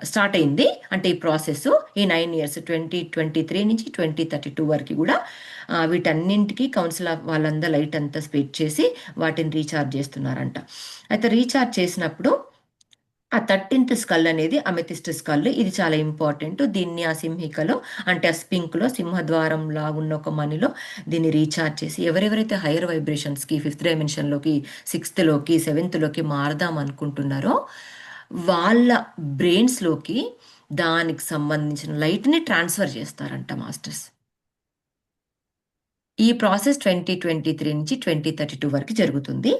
స్టార్ట్ అయింది. అంటే ఈ ప్రాసెస్ ఈ 9 ఇయర్స్ 2023 నుంచి 2032 వరకు కూడా వీటన్నింటికి కౌన్సిల్ ఆఫ్ వాళ్ళందరూ లైట్ అంతా స్ప్రెడ్ చేసి వాటిని రీఛార్జ్ చేస్తున్నారంట. అయితే రీఛార్జ్ చేసినప్పుడు ఆ 13th స్కల్ అనేది అమెథిస్ట్ స్కల్. ఇది చాలా ఇంపార్టెంట్. దీన్ని ఆ సింహికలో అంటే ఆ స్పింక్లో సింహద్వారం లాగున్న ఒక మనిలో దీన్ని రీఛార్జ్ చేసి ఎవరెవరైతే హైయర్ వైబ్రేషన్స్కి 5th డైమెన్షన్లోకి 6th లోకి 7th లోకి మారదాం అనుకుంటున్నారో వాళ్ళ బ్రెయిన్స్లోకి దానికి సంబంధించిన లైట్ని ట్రాన్స్ఫర్ చేస్తారంట మాస్టర్స్. ఈ ప్రాసెస్ 2023 నుంచి 2032 వరకు జరుగుతుంది.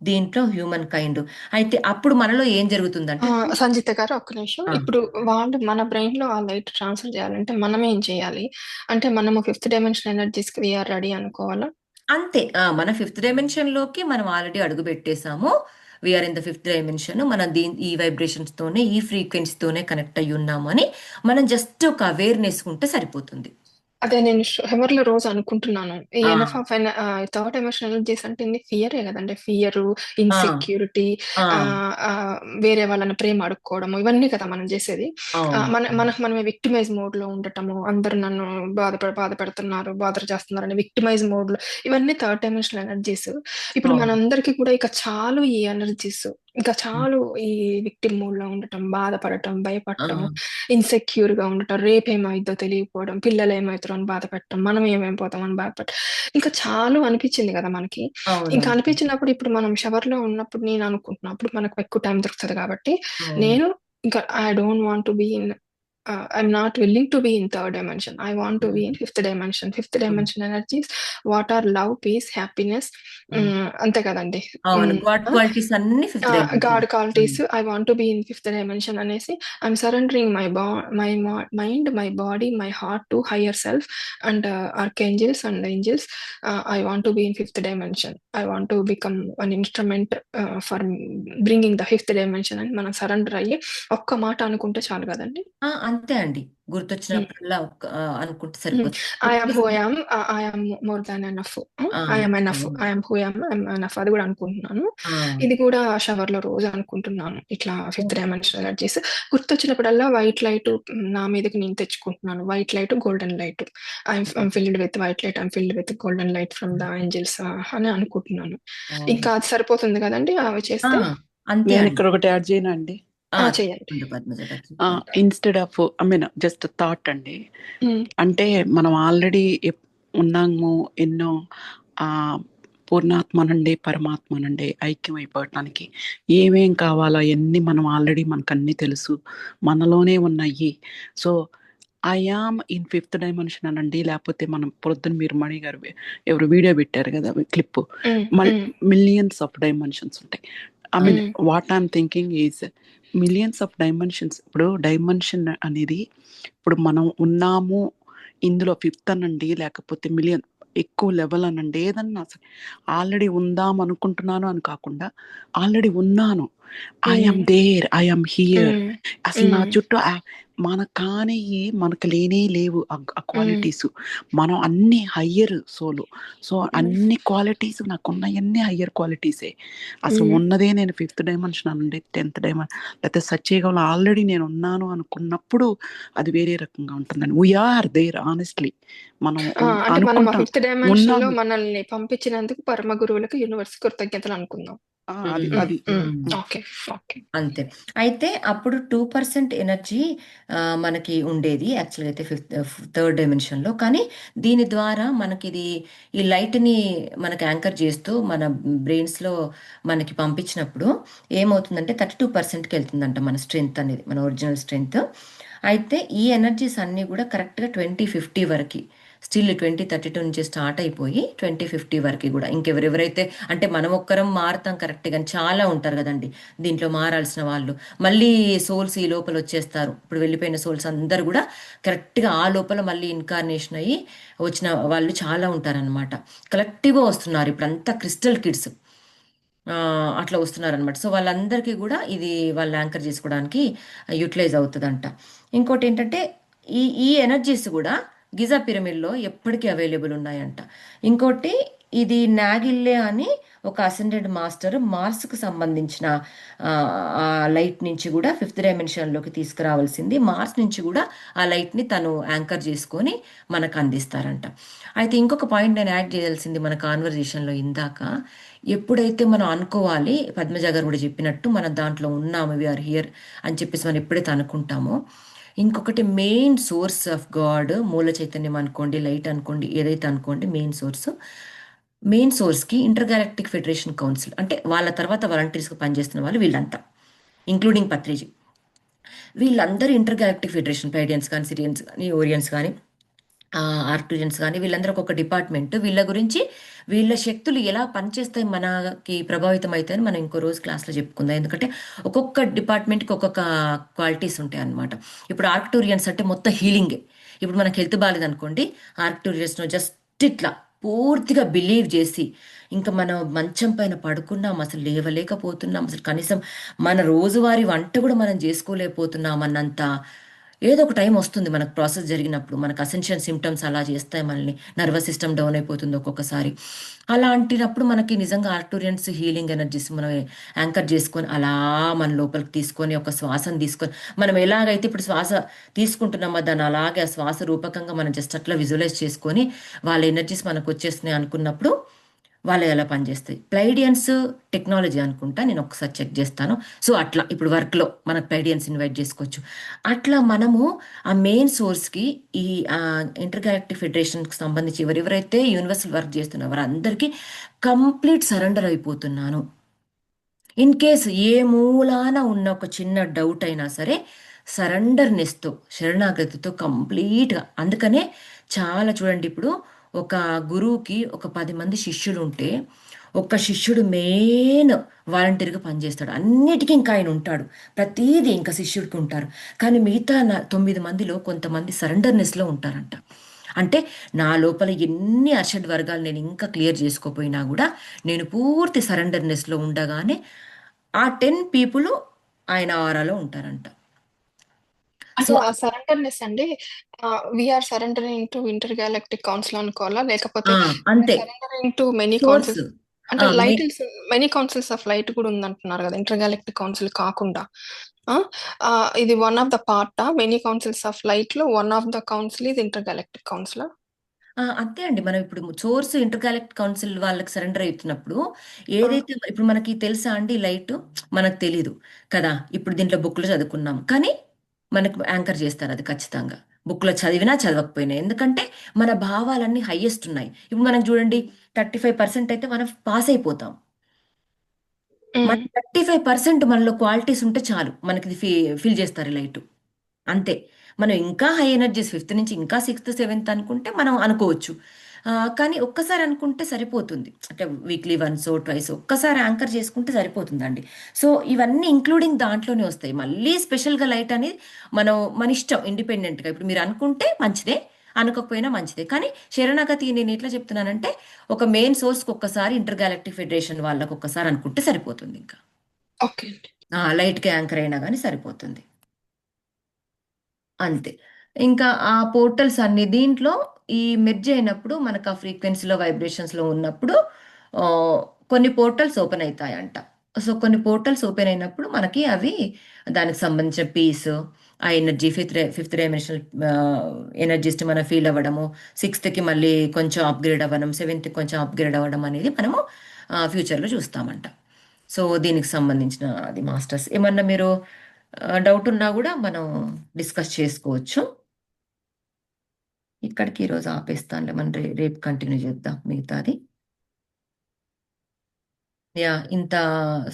దీంట్లో హ్యూమన్ కైండ్ అయితే అప్పుడు మనలో ఏం జరుగుతుందంటే సంజిత గారు ఒక్క నిమిషం. ఇప్పుడు వాళ్ళు మన బ్రెయిన్ లో ఆ లైట్ ట్రాన్స్ఫర్ చేయాలంటే మనం ఏం చేయాలి? అంటే మనము 5th డైమెన్షన్ ఎనర్జీస్ కి వీఆర్ రెడీ అనుకోవాలా? అంతే. మన 5th డైమెన్షన్లోకి మనం ఆల్రెడీ అడుగు పెట్టేసాము. We're in the 5th dimension. మనం ఈ వైబ్రేషన్స్తోనే ఈ ఫ్రీక్వెన్సీతోనే కనెక్ట్ అయ్యి ఉన్నాము అని మనం జస్ట్ ఒక అవేర్నెస్ ఉంటే సరిపోతుంది. అదే నేను ఎవరిలో రోజు అనుకుంటున్నాను. ఈ enough of third dimension energies అంటే ఫియరే కదండి. ఫియర్, ఇన్సెక్యూరిటీ, వేరే వాళ్ళని ప్రేమ అడుక్కోవడము, ఇవన్నీ కదా మనం చేసేది. మనమే విక్టిమైజ్ మోడ్ లో ఉండటము, అందరు నన్ను బాధ పెడుతున్నారు, బాధ చేస్తున్నారు అని విక్టిమైజ్ మోడ్ లో, ఇవన్నీ థర్డ్ డైమెన్షనల్ ఎనర్జీస్. ఇప్పుడు మనందరికీ కూడా ఇక చాలు ఈ ఎనర్జీస్, ఇంకా చాలు ఈ విక్టిమ్ మోడ్ లో ఉండటం, బాధపడటం, భయపడటం, ఇన్సెక్యూర్ గా ఉండటం, రేపు ఏమైందో తెలియకపోవడం, పిల్లలు ఏమవుతారో అని బాధపెట్టడం, మనం ఏమైపోతాం అని బాధపడటం, ఇంకా చాలు అనిపించింది కదా మనకి. ఇంకా అనిపించినప్పుడు ఇప్పుడు మనం షవర్ లో ఉన్నప్పుడు నేను అనుకుంటున్నప్పుడు మనకు ఎక్కువ టైం దొరుకుతుంది కాబట్టి నేను ఇంకా I don't want to be in I'm not willing to be in third dimension. I want to be in fifth dimension. Fifth dimension energies, what are love, peace, happiness. అంతే కదండి. అవును. గాడ్ క్వాలిటీస్ అన్ని fifth dimension. God qualities, I want to be in fifth dimension అనేసి I'm surrendering my mind, my body, my heart to higher self and archangels and angels. I want to be in fifth dimension. I want to become an instrument for bringing the fifth dimension అని మనం surrender అయ్యి ఒక్క మాట అనుకుంటే చాలు కదండి. అంతే అండి. గుర్తొచ్చినప్పుడల్లా అనుకుంటే ఐ సరిపోతుంది. Am who I am, I am more than enough, I am enough, I am who I am enough, అది కూడా అనుకుంటున్నాను. ఇది కూడా షవర్ లో రోజు అనుకుంటున్నాను. ఇట్లా ఫిఫ్త్ డైమెన్షన్ ఎనర్జీస్ గుర్తొచ్చినప్పుడల్లా వైట్ లైట్ నా మీదకి నేను తెచ్చుకుంటున్నాను. White light, golden light, I'm filled with white light, I'm filled with golden light from the angels అని అనుకుంటున్నాను. ఇంకా అది సరిపోతుంది కదండి అవి చేస్తే. అంతే నేను అండి. ఇక్కడ ఒకటి యాడ్ చేయను అండి. చేయండి. పద్మజ గారు. ఇన్స్టెడ్ ఆఫ్ జస్ట్ థాట్ అండి. అంటే మనం ఆల్రెడీ ఉన్నాము ఎన్నో పూర్ణాత్మ నుండి పరమాత్మ నుండి ఐక్యం అయిపోవటానికి ఏమేం కావాలో అవన్నీ మనం ఆల్రెడీ మనకు అన్నీ తెలుసు, మనలోనే ఉన్నాయి. So I am in fifth dimension అనండి, లేకపోతే మనం పొద్దున్న మీరు మణి గారు ఎవరు వీడియో పెట్టారు కదా క్లిప్, మిలియన్స్ ఆఫ్ డైమెన్షన్స్ ఉంటాయి. I mean what I'm thinking is millions of dimensions. ఇప్పుడు డైమెన్షన్ అనేది ఇప్పుడు మనం ఉన్నాము ఇందులో ఫిఫ్త్ అనండి, లేకపోతే మిలియన్ ఎక్కువ లెవెల్ అనండి, ఏదన్నా సరే ఆల్రెడీ ఉందాం అనుకుంటున్నాను అని కాకుండా ఆల్రెడీ ఉన్నాను. I'm there, I'm here. అసలు నా చుట్టూ మన కానీ మనకు లేనే లేవు ఆ క్వాలిటీస్. మనం అన్ని హయ్యర్ సోలు. సో అన్ని క్వాలిటీస్ నాకున్నాయన్నీ హయ్యర్ క్వాలిటీసే. అసలు ఉన్నదే నేను ఫిఫ్త్ డైమెన్షన్ అనండి, 10th డైమెన్షన్, లేకపోతే సత్యయుగంలో ఆల్రెడీ నేను ఉన్నాను అనుకున్నప్పుడు అది వేరే రకంగా ఉంటుందండి. We are there honestly. మనం అనుకుంటాం ఫిఫ్త్ డైమెన్షన్ లో మనల్ని పంపించినందుకు పరమ గురువులకు యూనివర్స్ కృతజ్ఞతలు అనుకుందాం. అది అంతే. అయితే అప్పుడు 2% ఎనర్జీ మనకి ఉండేది యాక్చువల్గా అయితే థర్డ్ డైమెన్షన్లో. కానీ దీని ద్వారా మనకి ఈ లైట్ని మనకి యాంకర్ చేస్తూ మన బ్రెయిన్స్లో మనకి పంపించినప్పుడు ఏమవుతుందంటే 32%కి వెళ్తుందంట మన స్ట్రెంగ్త్ అనేది, మన ఒరిజినల్ స్ట్రెంగ్త్. అయితే ఈ ఎనర్జీస్ అన్నీ కూడా కరెక్ట్గా 2050 వరకు, స్టిల్ 2032 నుంచి స్టార్ట్ అయిపోయి 2050 వరకు కూడా ఇంకెవరెవరైతే, అంటే మనం ఒక్కరం మారుతాం కరెక్ట్, కానీ చాలా ఉంటారు కదండి దీంట్లో మారాల్సిన వాళ్ళు. మళ్ళీ సోల్స్ ఈ లోపల వచ్చేస్తారు. ఇప్పుడు వెళ్ళిపోయిన సోల్స్ అందరు కూడా కరెక్ట్గా ఆ లోపల మళ్ళీ ఇన్కార్నేషన్ అయ్యి వచ్చిన వాళ్ళు చాలా ఉంటారనమాట. కలెక్టివ్గా వస్తున్నారు ఇప్పుడు అంతా క్రిస్టల్ కిడ్స్ అట్లా వస్తున్నారనమాట. సో వాళ్ళందరికీ కూడా ఇది వాళ్ళు యాంకర్ చేసుకోవడానికి యూటిలైజ్ అవుతుందంట. ఇంకోటి ఏంటంటే ఈ ఎనర్జీస్ కూడా గిజా పిరమిడ్లో ఎప్పటికీ అవైలబుల్ ఉన్నాయంట. ఇంకోటి ఇది నాగిల్లే అని ఒక అసెండెడ్ మాస్టర్ మార్స్కు సంబంధించిన ఆ లైట్ నుంచి కూడా ఫిఫ్త్ డైమెన్షన్లోకి తీసుకురావాల్సింది. మార్స్ నుంచి కూడా ఆ లైట్ని తను యాంకర్ చేసుకొని మనకు అందిస్తారంట. అయితే ఇంకొక పాయింట్ నేను యాడ్ చేయాల్సింది మన కాన్వర్జేషన్లో ఇందాక, ఎప్పుడైతే మనం అనుకోవాలి, పద్మజ గారు కూడా చెప్పినట్టు మనం దాంట్లో ఉన్నాము, వీఆర్ హియర్ అని చెప్పేసి మనం ఎప్పుడైతే అనుకుంటామో, ఇంకొకటి మెయిన్ సోర్స్ ఆఫ్ గాడ్, మూల చైతన్యం అనుకోండి, లైట్ అనుకోండి, ఏదైతే అనుకోండి, మెయిన్ సోర్స్కి ఇంటర్గాలక్టిక్ ఫెడరేషన్ కౌన్సిల్, అంటే వాళ్ళ తర్వాత వాలంటీర్స్గా పనిచేస్తున్న వాళ్ళు వీళ్ళంతా, ఇంక్లూడింగ్ పత్రిజీ, వీళ్ళందరూ ఇంటర్గాలక్టిక్ ఫెడరేషన్, పైడియన్స్ కానీ, సిరియన్స్ కానీ, ఓరియన్స్ కానీ, ఆర్క్టూరియన్స్ కానీ, వీళ్ళందరూ ఒక డిపార్ట్మెంట్. వీళ్ళ గురించి, వీళ్ళ శక్తులు ఎలా పనిచేస్తాయి, మనకి ప్రభావితం అవుతాయని మనం ఇంకో రోజు క్లాస్లో చెప్పుకుందాం. ఎందుకంటే ఒక్కొక్క డిపార్ట్మెంట్కి ఒక్కొక్క క్వాలిటీస్ ఉంటాయి అన్నమాట. ఇప్పుడు ఆర్క్టూరియన్స్ అంటే మొత్తం హీలింగే. ఇప్పుడు మనకు హెల్త్ బాగాలేదు అనుకోండి, ఆర్క్టూరియన్స్ను జస్ట్ ఇట్లా పూర్తిగా బిలీవ్ చేసి, ఇంకా మనం మంచం పైన పడుకున్నాం, అసలు లేవలేకపోతున్నాం, అసలు కనీసం మన రోజువారీ వంట కూడా మనం చేసుకోలేకపోతున్నాం అన్నంత ఏదో ఒక టైం వస్తుంది మనకు ప్రాసెస్ జరిగినప్పుడు. మనకు అసెన్షియల్ సిమ్టమ్స్ అలా చేస్తాయి, మనల్ని నర్వస్ సిస్టమ్ డౌన్ అయిపోతుంది ఒక్కొక్కసారి. అలాంటినప్పుడు మనకి నిజంగా ఆర్క్టూరియన్స్ హీలింగ్ ఎనర్జీస్ మనం యాంకర్ చేసుకొని అలా మన లోపలికి తీసుకొని ఒక శ్వాసను తీసుకొని, మనం ఎలాగైతే ఇప్పుడు శ్వాస తీసుకుంటున్నామో దాన్ని అలాగే ఆ శ్వాస రూపకంగా మనం జస్ట్ అట్లా విజువలైజ్ చేసుకొని వాళ్ళ ఎనర్జీస్ మనకు వచ్చేస్తున్నాయి అనుకున్నప్పుడు వాళ్ళు ఎలా పనిచేస్తాయి. ప్లైడియన్స్ టెక్నాలజీ అనుకుంటా, నేను ఒకసారి చెక్ చేస్తాను. సో అట్లా ఇప్పుడు వర్క్లో మనకు ప్లైడియన్స్ ఇన్వైట్ చేసుకోవచ్చు. అట్లా మనము ఆ మెయిన్ సోర్స్కి, ఈ ఇంటర్గాలక్టిక్ ఫెడరేషన్కి సంబంధించి ఎవరెవరైతే యూనివర్సల్ వర్క్ చేస్తున్నారో వారందరికీ కంప్లీట్ సరెండర్ అయిపోతున్నాను. ఇన్ కేస్ ఏ మూలాన ఉన్న ఒక చిన్న డౌట్ అయినా సరే సరెండర్నెస్తో, శరణాగతితో కంప్లీట్గా. అందుకనే చాలా చూడండి, ఇప్పుడు ఒక గురువుకి ఒక 10 మంది శిష్యులు ఉంటే ఒక్క శిష్యుడు మెయిన్ వాలంటీర్గా పనిచేస్తాడు. అన్నిటికీ ఇంకా ఆయన ఉంటాడు, ప్రతీది ఇంకా శిష్యుడికి ఉంటారు. కానీ మిగతా 9 మందిలో కొంతమంది సరెండర్నెస్లో ఉంటారంట. అంటే నా లోపల ఎన్ని అర్షడ్ వర్గాలు నేను ఇంకా క్లియర్ చేసుకోపోయినా కూడా నేను పూర్తి సరెండర్నెస్లో ఉండగానే ఆ 10 పీపుల్ ఆయన ఆరాలో ఉంటారంట. అంటే సో ఆ సరెండర్‌నెస్ అండి we are surrendering to intergalactic council అనుకోవాలా? లేకపోతే అంతే surrendering to many source. Councils అంటే మెనీ కౌన్సిల్స్ ఆఫ్ లైట్ కూడా ఉందంటున్నారు కదా! ఇంటర్ గాలాక్టిక్ కౌన్సిల్ కాకుండా. ఆ! ఇది వన్ ఆఫ్ ద పార్టా? మెనీ కౌన్సిల్స్ ఆఫ్ లైట్‌లో one of the council is intergalactic కౌన్సిలా? అంతే అండి. మనం ఇప్పుడు సోర్స్ ఇంటర్గాలెక్ట్ కౌన్సిల్ వాళ్ళకి సరెండర్ అవుతున్నప్పుడు ఏదైతే ఇప్పుడు మనకి తెలుసా అండి లైట్, మనకు తెలీదు కదా. ఇప్పుడు దీంట్లో బుక్లో చదువుకున్నాం, కానీ మనకు యాంకర్ చేస్తారు అది ఖచ్చితంగా. బుక్లో చదివినా చదవకపోయినా, ఎందుకంటే మన భావాలన్నీ హైయెస్ట్ ఉన్నాయి. ఇప్పుడు మనం చూడండి 35% అయితే మనం పాస్ అయిపోతాం. మన 35% మనలో క్వాలిటీస్ ఉంటే చాలు, మనకి ఇది ఫీల్ చేస్తారు లైట్. అంతే. మనం ఇంకా హై ఎనర్జీస్ 5th నుంచి ఇంకా 6th 7th అనుకుంటే మనం అనుకోవచ్చు. కానీ ఒక్కసారి అనుకుంటే సరిపోతుంది. అంటే వీక్లీ వన్స్ ట్వైస్ ఒక్కసారి యాంకర్ చేసుకుంటే సరిపోతుందండి. సో ఇవన్నీ ఇంక్లూడింగ్ దాంట్లోనే వస్తాయి. మళ్ళీ స్పెషల్గా లైట్ అనేది మనం మన ఇష్టం, ఇండిపెండెంట్గా. ఇప్పుడు మీరు అనుకుంటే మంచిదే, అనుకోకపోయినా మంచిదే. కానీ శరణాగతి నేను ఎట్లా చెప్తున్నానంటే ఒక మెయిన్ సోర్స్కి ఒక్కసారి ఇంటర్ గ్యాలక్టిక్ ఫెడరేషన్ వాళ్ళకి ఒక్కసారి అనుకుంటే సరిపోతుంది. ఇంకా ఓకే అండి. లైట్గా యాంకర్ అయినా కానీ సరిపోతుంది. అంతే. ఇంకా ఆ పోర్టల్స్ అన్ని దీంట్లో ఈ మెర్జ్ అయినప్పుడు మనకు ఆ ఫ్రీక్వెన్సీలో వైబ్రేషన్స్లో ఉన్నప్పుడు ఆ, కొన్ని పోర్టల్స్ ఓపెన్ అవుతాయంట. సో కొన్ని పోర్టల్స్ ఓపెన్ అయినప్పుడు మనకి అవి దానికి సంబంధించిన పీస్, ఆ ఎనర్జీ ఫిఫ్త్ డైమెన్షనల్ ఎనర్జీస్ మనం ఫీల్ అవ్వడము, 6th మళ్ళీ కొంచెం అప్గ్రేడ్ అవ్వడం, 7th కొంచెం అప్గ్రేడ్ అవ్వడం అనేది మనము ఫ్యూచర్లో చూస్తామంట. సో దీనికి సంబంధించిన అది మాస్టర్స్ ఏమన్నా మీరు డౌట్ ఉన్నా కూడా మనం డిస్కస్ చేసుకోవచ్చు. ఇక్కడికి ఈరోజు ఆపేస్తానులే, మనం రేపు కంటిన్యూ చేద్దాం మిగతాది. ఇంత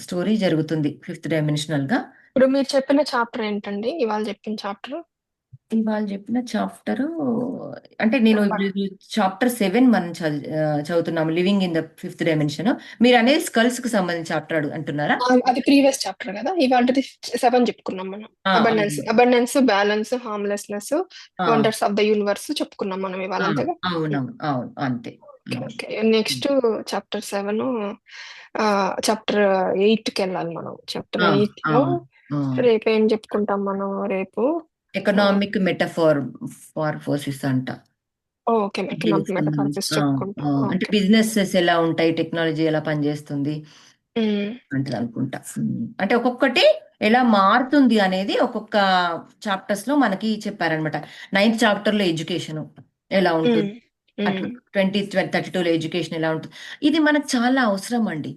స్టోరీ జరుగుతుంది 5th డైమెన్షనల్గా. ఇప్పుడు మీరు చెప్పిన చాప్టర్ ఏంటండి? ఇవాళ చెప్పిన చాప్టర్? ఇవాళ చెప్పిన చాప్టరు అంటే నేను చాప్టర్ 7 మనం చదువుతున్నాము, living in the 5th dimension. మీరు అనేది స్కల్స్ కి సంబంధించిన చాప్టర్ అంటున్నారా? అది ప్రీవియస్ చాప్టర్ కదా. ఇవాళది 7 చెప్పుకున్నాం మనం. Abundance, balance, harmlessness, wonders of the universe చెప్పుకున్నాం మనం ఇవాళ, అంతేగా? అవునవును, అవును, అంతే. ఓకే. నెక్స్ట్ చాప్టర్ 7 చాప్టర్ 8కి వెళ్ళాలి మనం. చాప్టర్ 8 లో రేపు ఏం చెప్పుకుంటాం మనం? రేపు ఎకనామిక్ మెటఫార్ ఫార్ ఫోర్సెస్ అంట. ఓకే, ఎకనామిక్ మెటఫార్సిస్ చెప్పుకుంటాం. అంటే బిజినెసెస్ ఎలా ఉంటాయి, టెక్నాలజీ ఎలా పనిచేస్తుంది అంటే అనుకుంటా. అంటే ఒక్కొక్కటి ఎలా మారుతుంది అనేది ఒక్కొక్క చాప్టర్స్ లో మనకి చెప్పారనమాట. 9th చాప్టర్ లో ఎడ్యుకేషన్ ఎలా ఉంటుంది, 32లో ఎడ్యుకేషన్ ఎలా ఉంటుంది. ఇది మనకు చాలా అవసరం అండి,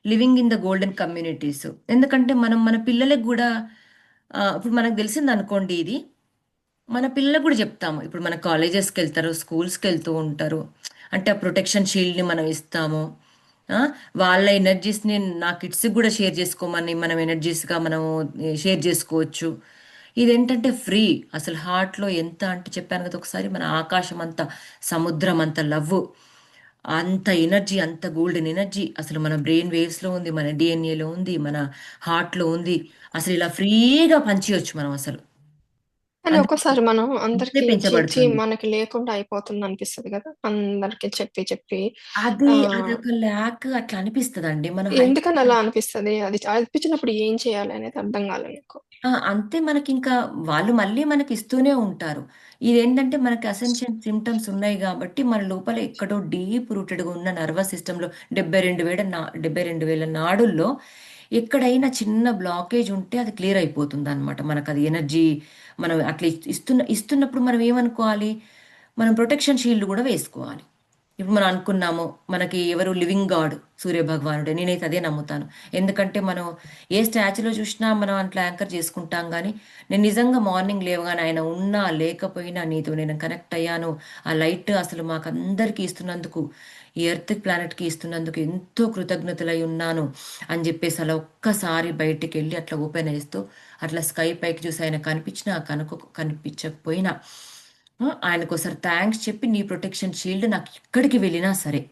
living in the golden communities. ఎందుకంటే మనం మన పిల్లలకు కూడా ఇప్పుడు మనకు తెలిసింది అనుకోండి, ఇది మన పిల్లలకు కూడా చెప్తాము. ఇప్పుడు మన కాలేజెస్కి వెళ్తారు, స్కూల్స్కి వెళ్తూ ఉంటారు, అంటే ఆ ప్రొటెక్షన్ షీల్డ్ని మనం ఇస్తాము. ఆ, వాళ్ళ ఎనర్జీస్ని నా కిడ్స్కి కూడా షేర్ చేసుకోమని మనం ఎనర్జీస్గా మనము షేర్ చేసుకోవచ్చు. ఇదేంటంటే ఫ్రీ, అసలు హార్ట్లో ఎంత అంటే చెప్పాను కదా ఒకసారి, మన ఆకాశం అంత, సముద్రం అంత లవ్, అంత ఎనర్జీ, అంత గోల్డెన్ ఎనర్జీ అసలు మన బ్రెయిన్ వేవ్స్లో ఉంది, మన డిఎన్ఏలో ఉంది, మన హార్ట్లో ఉంది. అసలు ఇలా ఫ్రీగా పంచేయచ్చు మనం అసలు. కానీ ఒక్కోసారి మనం అందరికి ఇచ్చి పెంచబడుతుంది మనకి లేకుండా అయిపోతుంది అనిపిస్తుంది కదా, అందరికి చెప్పి చెప్పి. అది అదొక ల్యాక్ అట్లా అనిపిస్తుందండి మన ఎందుకని అలా అనిపిస్తుంది? అది అనిపించినప్పుడు ఏం చేయాలి అనేది అర్థం కాలేదు నాకు. అంతే. మనకి ఇంకా వాళ్ళు మళ్ళీ మనకి ఇస్తూనే ఉంటారు. ఇదేంటంటే మనకి అసెన్షియల్ సిమ్టమ్స్ ఉన్నాయి కాబట్టి మన లోపల ఎక్కడో డీప్ రూటెడ్గా ఉన్న నర్వస్ సిస్టంలో 72,000 నాడుల్లో ఎక్కడైనా చిన్న బ్లాకేజ్ ఉంటే అది క్లియర్ అయిపోతుంది అనమాట. మనకు అది ఎనర్జీ మనం అట్లా ఇస్తున్నప్పుడు మనం ఏమనుకోవాలి, మనం ప్రొటెక్షన్ షీల్డ్ కూడా వేసుకోవాలి. ఇప్పుడు మనం అనుకున్నాము మనకి ఎవరు లివింగ్ గాడ్ సూర్య భగవానుడే, నేనైతే అదే నమ్ముతాను. ఎందుకంటే మనం ఏ స్టాచ్యూలో చూసినా మనం అట్లా యాంకర్ చేసుకుంటాం, కానీ నేను నిజంగా మార్నింగ్ లేవగానే ఆయన ఉన్నా లేకపోయినా నీతో నేను కనెక్ట్ అయ్యాను, ఆ లైట్ అసలు మాకు అందరికీ ఇస్తున్నందుకు ఈ ఎర్త్ ప్లానెట్కి ఇస్తున్నందుకు ఎంతో కృతజ్ఞతలై ఉన్నాను అని చెప్పేసి అలా ఒక్కసారి బయటికి వెళ్ళి అట్లా ఓపెన్ చేస్తూ అట్లా స్కై పైకి చూసి ఆయన కనిపించినా కనిపించకపోయినా ఆయనకు ఒకసారి థ్యాంక్స్ చెప్పి నీ ప్రొటెక్షన్ షీల్డ్ నాకు ఎక్కడికి వెళ్ళినా సరే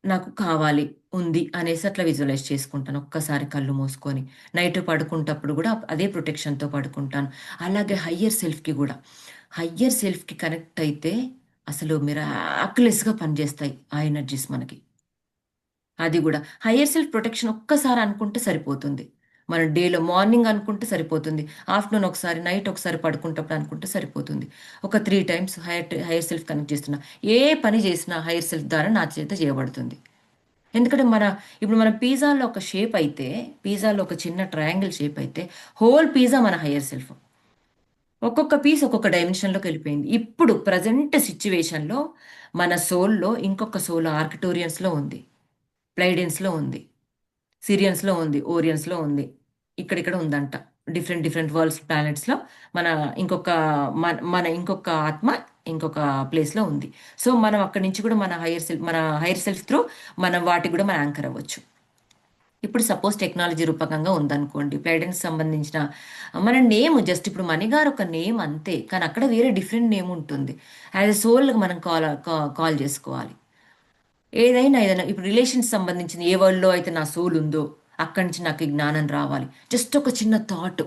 నాకు కావాలి ఉంది అనేసి అట్లా విజువలైజ్ చేసుకుంటాను ఒక్కసారి కళ్ళు మూసుకొని. నైట్ పడుకుంటప్పుడు కూడా అదే ప్రొటెక్షన్తో పడుకుంటాను. అలాగే హయ్యర్ సెల్ఫ్కి కనెక్ట్ అయితే అసలు మిరాక్యులస్గా పనిచేస్తాయి ఆ ఎనర్జీస్ మనకి. అది కూడా హయ్యర్ సెల్ఫ్ ప్రొటెక్షన్ ఒక్కసారి అనుకుంటే సరిపోతుంది. మన డేలో మార్నింగ్ అనుకుంటే సరిపోతుంది, ఆఫ్టర్నూన్ ఒకసారి, నైట్ ఒకసారి పడుకుంటప్పుడు అనుకుంటే సరిపోతుంది. ఒక 3 టైమ్స్ హైయర్ సెల్ఫ్ కనెక్ట్ చేస్తున్నా. ఏ పని చేసినా హైయర్ సెల్ఫ్ ద్వారా నా చేత చేయబడుతుంది. ఎందుకంటే ఇప్పుడు మన పిజ్జాలో ఒక షేప్ అయితే, పిజ్జాలో ఒక చిన్న ట్రయాంగిల్ షేప్ అయితే హోల్ పిజ్జా మన హైయర్ సెల్ఫ్. ఒక్కొక్క పీస్ ఒక్కొక్క డైమెన్షన్లోకి వెళ్ళిపోయింది. ఇప్పుడు ప్రజెంట్ సిచ్యువేషన్లో మన సోల్లో ఇంకొక సోల్ ఆర్కిటోరియన్స్లో ఉంది, ప్లైడెన్స్లో ఉంది, సిరియన్స్లో ఉంది, ఓరియన్స్లో ఉంది, ఇక్కడిక్కడ ఉందంట. డిఫరెంట్ వరల్డ్స్ ప్లానెట్స్లో మన ఇంకొక మన ఇంకొక ఆత్మ ఇంకొక ప్లేస్లో ఉంది. సో మనం అక్కడి నుంచి కూడా మన హైయర్ సెల్ఫ్ త్రూ మనం వాటికి కూడా మనం యాంకర్ అవ్వచ్చు. ఇప్పుడు సపోజ్ టెక్నాలజీ రూపకంగా ఉందనుకోండి, ప్లైడెన్స్ సంబంధించిన మన నేమ్ జస్ట్ ఇప్పుడు మణిగారు ఒక నేమ్ అంతే, కానీ అక్కడ వేరే డిఫరెంట్ నేమ్ ఉంటుంది. యాజ్ ఎ సోల్ మనం కాల్ చేసుకోవాలి. ఏదైనా ఇప్పుడు రిలేషన్స్ సంబంధించిన ఏ వరల్డ్లో అయితే నా సోల్ ఉందో అక్కడి నుంచి నాకు ఈ జ్ఞానం రావాలి. జస్ట్ ఒక చిన్న థాట్.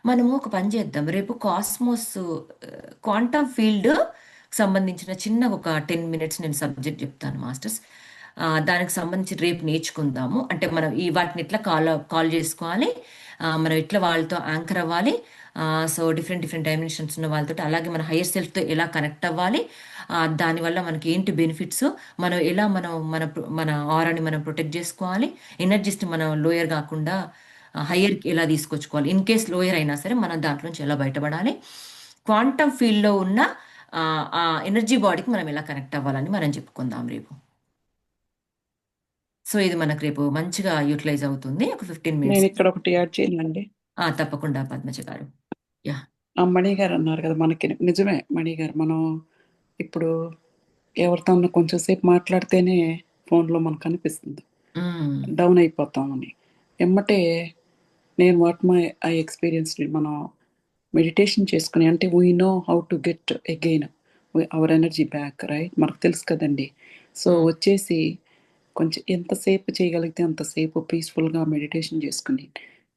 మనము ఒక పని చేద్దాం, రేపు కాస్మోస్ క్వాంటమ్ ఫీల్డ్ సంబంధించిన చిన్న ఒక 10 మినిట్స్ నేను సబ్జెక్ట్ చెప్తాను మాస్టర్స్. దానికి సంబంధించి రేపు నేర్చుకుందాము. అంటే మనం వాటిని ఎట్లా కాల్ చేసుకోవాలి, మనం ఎట్లా వాళ్ళతో యాంకర్ అవ్వాలి, సో డిఫరెంట్ డైమెన్షన్స్ ఉన్న వాళ్ళతో, అలాగే మన హైయర్ సెల్ఫ్తో ఎలా కనెక్ట్ అవ్వాలి, దానివల్ల మనకి ఏంటి బెనిఫిట్స్, మనం ఎలా మన ఆరాని మనం ప్రొటెక్ట్ చేసుకోవాలి, ఎనర్జీస్ని మనం లోయర్ కాకుండా హయ్యర్కి ఎలా తీసుకొచ్చుకోవాలి, ఇన్ కేస్ లోయర్ అయినా సరే మనం దాంట్లోంచి ఎలా బయటపడాలి, క్వాంటమ్ ఫీల్డ్లో ఉన్న ఆ ఎనర్జీ బాడీకి మనం ఎలా కనెక్ట్ అవ్వాలని మనం చెప్పుకుందాం రేపు. సో ఇది మనకు రేపు మంచిగా యూటిలైజ్ అవుతుంది. ఒక 15 నేను మినిట్స్. ఇక్కడ ఒకటి యాడ్ చేయాలండి. తప్పకుండా పద్మజ గారు. యా, మణి గారు అన్నారు కదా, మనకి నిజమే మణి గారు, మనం ఇప్పుడు ఎవరితో కొంచెం సేపు మాట్లాడితేనే ఫోన్లో మనకు అనిపిస్తుంది డౌన్ అయిపోతామని. ఎమ్మటే నేను ఐ ఎక్స్పీరియన్స్ మనం మెడిటేషన్ చేసుకుని, అంటే we know how to get again our energy back, right? మనకు తెలుసు కదండి. సో వచ్చేసి కొంచెం ఎంతసేపు చేయగలిగితే అంతసేపు పీస్ఫుల్గా మెడిటేషన్ చేసుకుని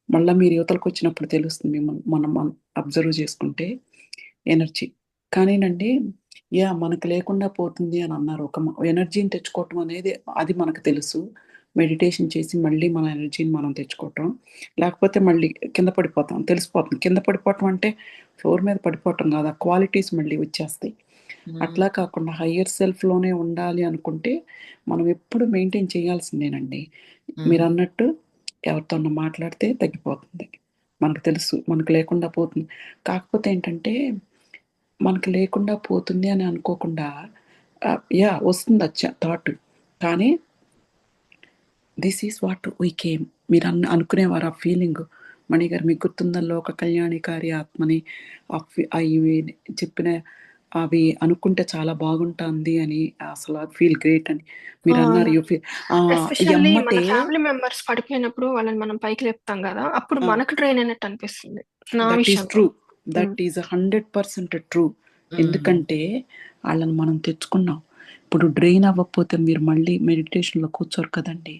మళ్ళీ మీరు యువతలకు వచ్చినప్పుడు తెలుస్తుంది మనం అబ్జర్వ్ చేసుకుంటే ఎనర్జీ. కానీనండి, మనకు లేకుండా పోతుంది అని అన్నారు. ఒక ఎనర్జీని తెచ్చుకోవటం అనేది అది మనకు తెలుసు. మెడిటేషన్ చేసి మళ్ళీ మన ఎనర్జీని మనం తెచ్చుకోవటం, లేకపోతే మళ్ళీ కింద పడిపోతాం, తెలిసిపోతుంది. కింద పడిపోవటం అంటే ఫ్లోర్ మీద పడిపోవటం కాదు, ఆ క్వాలిటీస్ మళ్ళీ వచ్చేస్తాయి. అట్లా కాకుండా హయ్యర్ సెల్ఫ్లోనే ఉండాలి అనుకుంటే మనం ఎప్పుడు మెయింటైన్ చేయాల్సిందేనండి. మీరు అన్నట్టు ఎవరితో మాట్లాడితే తగ్గిపోతుంది, మనకు తెలుసు, మనకు లేకుండా పోతుంది. కాకపోతే ఏంటంటే మనకు లేకుండా పోతుంది అని అనుకోకుండా వస్తుంది థాట్, కానీ this is what we came. మీరు అనుకునేవారు ఆ ఫీలింగ్. మణి గారు మీకు గుర్తుందా, లోక కళ్యాణికారి ఆత్మని అవి చెప్పిన అవి అనుకుంటే చాలా బాగుంటుంది అని, అసలు ఫీల్ గ్రేట్ అని మీరు అన్నారు. యూ ఫీల్ ఎస్పెషల్లీ మన ఎమ్మటే ఫ్యామిలీ మెంబర్స్ పడిపోయినప్పుడు వాళ్ళని మనం పైకి లేపుతాం కదా, అప్పుడు మనకు డ్రైన్ అయినట్టు అనిపిస్తుంది నా దట్ ఈస్ విషయంలో. True, that is 100% true. ఎందుకంటే వాళ్ళని మనం తెచ్చుకున్నాం. ఇప్పుడు డ్రైన్ అవ్వకపోతే మీరు మళ్ళీ మెడిటేషన్లో కూర్చోరు కదండి.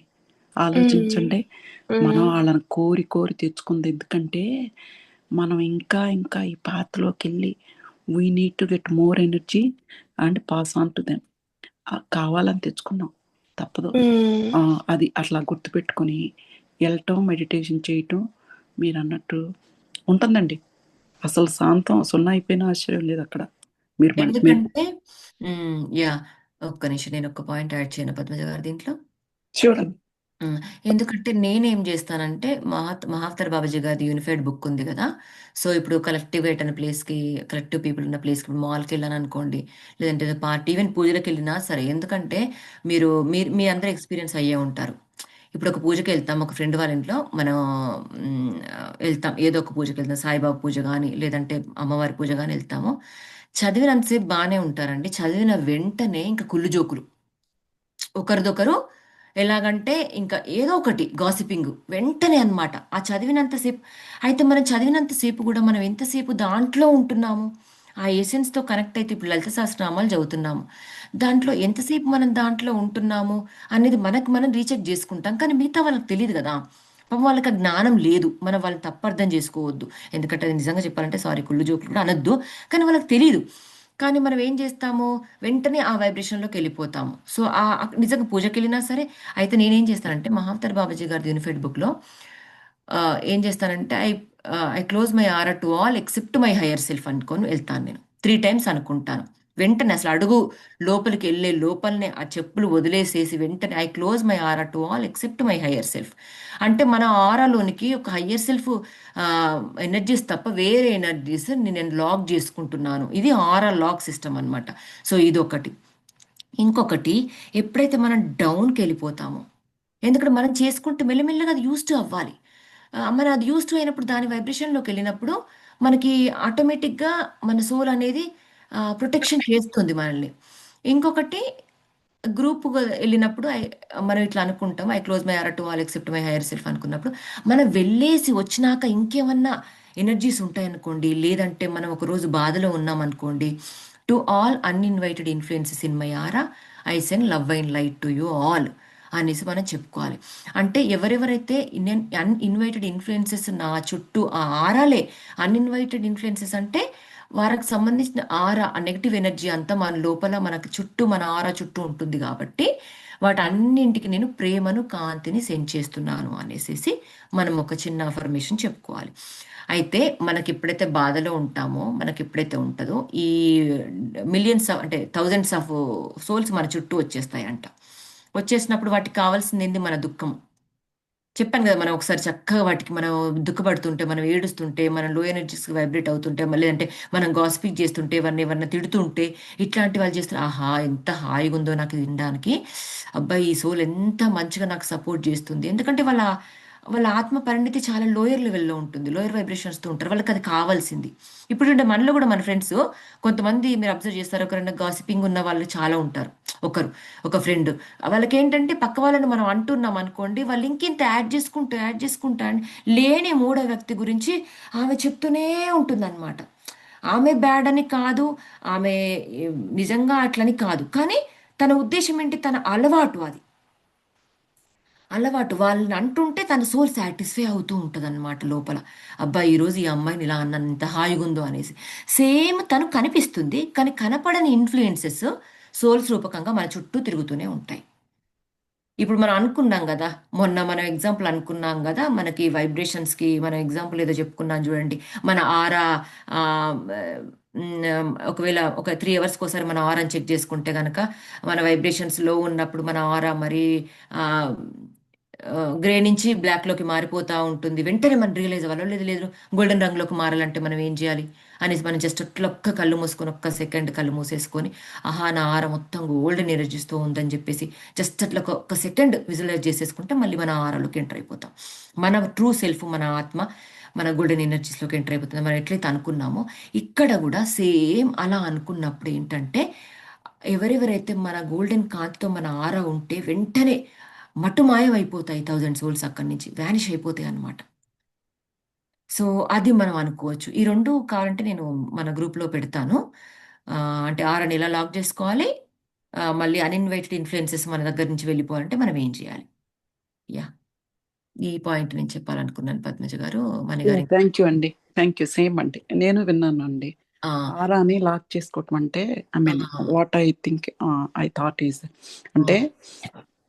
ఆలోచించండి, మనం వాళ్ళని కోరి తెచ్చుకుంది. ఎందుకంటే మనం ఇంకా ఈ పాత్రలోకి వెళ్ళి we need to get more energy and pass on to them. కావాలని తెచ్చుకున్నాం, తప్పదు. అది అట్లా గుర్తుపెట్టుకొని వెళ్ళటం, మెడిటేషన్ చేయటం మీరు అన్నట్టు ఉంటుందండి. అసలు శాంతం 0 అయిపోయినా ఆశ్చర్యం లేదు అక్కడ. మీరు ఎందుకంటే ఒక్క నిమిషం, నేను ఒక పాయింట్ యాడ్ చేయను పద్మజ గారు దీంట్లో. చూడండి, ఎందుకంటే నేనేం చేస్తానంటే మహావతార్ బాబాజీ గారి యూనిఫైడ్ బుక్ ఉంది కదా. సో ఇప్పుడు కలెక్టివ్గా ఎటన్న ప్లేస్కి, కలెక్టివ్ పీపుల్ ఉన్న ప్లేస్కి, మాల్కి వెళ్ళాను అనుకోండి, లేదంటే పార్టీ, ఈవెన్ పూజలకు వెళ్ళినా సరే, ఎందుకంటే మీ అందరూ ఎక్స్పీరియన్స్ అయ్యే ఉంటారు. ఇప్పుడు ఒక పూజకి వెళ్తాం, ఒక ఫ్రెండ్ వాళ్ళ ఇంట్లో మనం వెళ్తాం, ఏదో ఒక పూజకి వెళ్తాం, సాయిబాబా పూజ కానీ లేదంటే అమ్మవారి పూజ కానీ వెళ్తాము. చదివినంతసేపు బాగానే ఉంటారండి. చదివిన వెంటనే ఇంకా కుళ్ళు జోకులు ఒకరిదొకరు ఎలాగంటే ఇంకా ఏదో ఒకటి గాసిపింగ్ వెంటనే అన్నమాట. ఆ చదివినంతసేపు అయితే మనం చదివినంతసేపు కూడా మనం ఎంతసేపు దాంట్లో ఉంటున్నాము, ఆ ఎసెన్స్తో కనెక్ట్ అయితే ఇప్పుడు లలిత సహస్రనామాలు చదువుతున్నాము, దాంట్లో ఎంతసేపు మనం దాంట్లో ఉంటున్నాము అనేది మనకు మనం రీచెక్ చేసుకుంటాం. కానీ మిగతా వాళ్ళకి తెలియదు కదా. పాపం వాళ్ళకి ఆ జ్ఞానం లేదు. మనం వాళ్ళని తప్పర్థం చేసుకోవద్దు. ఎందుకంటే అది నిజంగా చెప్పాలంటే సారీ కుళ్ళు జోకులు కూడా అనొద్దు. కానీ వాళ్ళకి తెలియదు. కానీ మనం ఏం చేస్తాము, వెంటనే ఆ వైబ్రేషన్లోకి వెళ్ళిపోతాము. సో నిజంగా పూజకి వెళ్ళినా సరే. అయితే నేనేం చేస్తానంటే మహావతార్ బాబాజీ గారి యూనిఫైడ్ బుక్లో ఏం చేస్తానంటే I close my aura to all except my higher self అనుకొని వెళ్తాను. నేను 3 times అనుకుంటాను. వెంటనే అసలు అడుగు లోపలికి వెళ్ళే లోపలనే ఆ చెప్పులు వదిలేసేసి వెంటనే I close my aura to all except my higher self. అంటే మన ఆరాలోనికి ఒక హయ్యర్ సెల్ఫ్ ఎనర్జీస్ తప్ప వేరే ఎనర్జీస్ నేను లాక్ చేసుకుంటున్నాను. ఇది ఆరా లాక్ సిస్టమ్ అన్నమాట. సో ఇది ఒకటి. ఇంకొకటి, ఎప్పుడైతే మనం డౌన్కి వెళ్ళిపోతామో, ఎందుకంటే మనం చేసుకుంటూ మెల్లమెల్లగా అది యూస్ టు అవ్వాలి. మనం అది యూస్ టు అయినప్పుడు దాని వైబ్రేషన్లోకి వెళ్ళినప్పుడు మనకి ఆటోమేటిక్గా మన సోల్ అనేది ప్రొటెక్షన్ చేస్తుంది మనల్ని. ఇంకొకటి, గ్రూప్గా వెళ్ళినప్పుడు మనం ఇట్లా అనుకుంటాం I close my aura to all except my higher self అనుకున్నప్పుడు మనం వెళ్ళేసి వచ్చినాక ఇంకేమన్నా ఎనర్జీస్ ఉంటాయనుకోండి, లేదంటే మనం ఒక రోజు బాధలో ఉన్నాం అనుకోండి, to all uninvited influences in my aura I send love and light to you all అనేసి మనం చెప్పుకోవాలి. అంటే ఎవరెవరైతే అన్ఇన్వైటెడ్ ఇన్ఫ్లుయెన్సెస్ నా చుట్టూ ఆ ఆరాలే. అన్ఇన్వైటెడ్ ఇన్ఫ్లుయెన్సెస్ అంటే వారికి సంబంధించిన ఆరా, ఆ నెగిటివ్ ఎనర్జీ అంతా మన లోపల మనకు చుట్టూ మన ఆరా చుట్టూ ఉంటుంది కాబట్టి వాటన్నింటికి నేను ప్రేమను కాంతిని సెండ్ చేస్తున్నాను అనేసి మనం ఒక చిన్న అఫర్మేషన్ చెప్పుకోవాలి. అయితే మనకి ఎప్పుడైతే బాధలో ఉంటామో, మనకి ఎప్పుడైతే ఉంటుందో ఈ మిలియన్స్ అంటే థౌజండ్స్ ఆఫ్ సోల్స్ మన చుట్టూ వచ్చేస్తాయంట. వచ్చేసినప్పుడు వాటికి కావాల్సింది ఏంది, మన దుఃఖం. చెప్పాను కదా, మనం ఒకసారి చక్కగా వాటికి మనం దుఃఖపడుతుంటే, మనం ఏడుస్తుంటే, మనం లో ఎనర్జీస్కి వైబ్రేట్ అవుతుంటే, మళ్ళీ అంటే మనం గాసిపింగ్ చేస్తుంటే, ఎవరిని తిడుతుంటే, ఇట్లాంటి వాళ్ళు చేస్తారు. ఆహా ఎంత హాయిగా ఉందో నాకు ఇది వినడానికి, అబ్బాయి ఈ సోల్ ఎంత మంచిగా నాకు సపోర్ట్ చేస్తుంది. ఎందుకంటే వాళ్ళ వాళ్ళ ఆత్మ పరిణితి చాలా లోయర్ లెవెల్లో ఉంటుంది, లోయర్ వైబ్రేషన్స్తో ఉంటారు. వాళ్ళకి అది కావాల్సింది. ఇప్పుడు అంటే మనలో కూడా మన ఫ్రెండ్స్ కొంతమంది మీరు అబ్జర్వ్ చేస్తారు, ఒకరైనా గాసిపింగ్ ఉన్న వాళ్ళు చాలా ఉంటారు. ఒక ఫ్రెండ్ వాళ్ళకి ఏంటంటే పక్క వాళ్ళని మనం అంటున్నాం అనుకోండి, వాళ్ళు ఇంకింత యాడ్ చేసుకుంటా లేని మూడో వ్యక్తి గురించి ఆమె చెప్తూనే ఉంటుందన్నమాట. ఆమె బ్యాడ్ అని కాదు, ఆమె నిజంగా అట్లని కాదు, కానీ తన ఉద్దేశం ఏంటి, తన అలవాటు వాళ్ళని అంటుంటే తన సోల్ సాటిస్ఫై అవుతూ ఉంటుంది అనమాట లోపల. అబ్బాయి ఈరోజు ఈ అమ్మాయిని ఇలా అన్నాను ఎంత హాయిగా ఉందో అనేసి. సేమ్ తను కనిపిస్తుంది, కానీ కనపడని ఇన్ఫ్లుయెన్సెస్ సోల్స్ రూపకంగా మన చుట్టూ తిరుగుతూనే ఉంటాయి. ఇప్పుడు మనం అనుకున్నాం కదా, మొన్న మనం ఎగ్జాంపుల్ అనుకున్నాం కదా, మనకి వైబ్రేషన్స్కి మనం ఎగ్జాంపుల్ ఏదో చెప్పుకున్నాం చూడండి. మన ఆరా ఒకవేళ ఒక 3 hours ఒకసారి మన ఆరాని చెక్ చేసుకుంటే కనుక మన వైబ్రేషన్స్ లో ఉన్నప్పుడు మన ఆరా మరి గ్రే నుంచి బ్లాక్లోకి మారిపోతూ ఉంటుంది. వెంటనే మనం రియలైజ్ అవ్వాలి, లేదు లేదు గోల్డెన్ రంగులోకి మారాలంటే మనం ఏం చేయాలి అనేసి మనం జస్ట్ అట్లా ఒక్క కళ్ళు మూసుకొని, ఒక్క సెకండ్ కళ్ళు మూసేసుకొని, ఆహా నా ఆర మొత్తం గోల్డెన్ ఎనర్జీస్తో ఉందని చెప్పేసి జస్ట్ అట్లా ఒక్క సెకండ్ విజువలైజ్ చేసేసుకుంటే మళ్ళీ మన ఆరాలోకి ఎంటర్ అయిపోతాం. మన ట్రూ సెల్ఫ్, మన ఆత్మ మన గోల్డెన్ ఎనర్జీస్లోకి ఎంటర్ అయిపోతుంది. మనం ఎట్లయితే అనుకున్నామో ఇక్కడ కూడా సేమ్ అలా అనుకున్నప్పుడు ఏంటంటే, ఎవరెవరైతే మన గోల్డెన్ కాంతితో మన ఆరా ఉంటే వెంటనే మటుమాయం అయిపోతాయి. 1000 సోల్స్ అక్కడి నుంచి వ్యానిష్ అయిపోతాయి అన్నమాట. సో అది మనం అనుకోవచ్చు. ఈ రెండు కావాలంటే నేను మన గ్రూప్లో పెడతాను. అంటే ఆరాని ఎలా లాక్ చేసుకోవాలి, మళ్ళీ అన్ఇన్వైటెడ్ ఇన్ఫ్లుయెన్సెస్ మన దగ్గర నుంచి వెళ్ళిపోవాలంటే మనం ఏం చేయాలి. యా, ఈ పాయింట్ నేను చెప్పాలనుకున్నాను పద్మజ గారు. మణిగారి థ్యాంక్ యూ అండి, థ్యాంక్ యూ. సేమ్ అండి, నేను విన్నాను అండి. ఆ, ఆరాని లాక్ చేసుకోవటం అంటే ఐ మీన్ ఆ, what I think I thought is ఆ, అంటే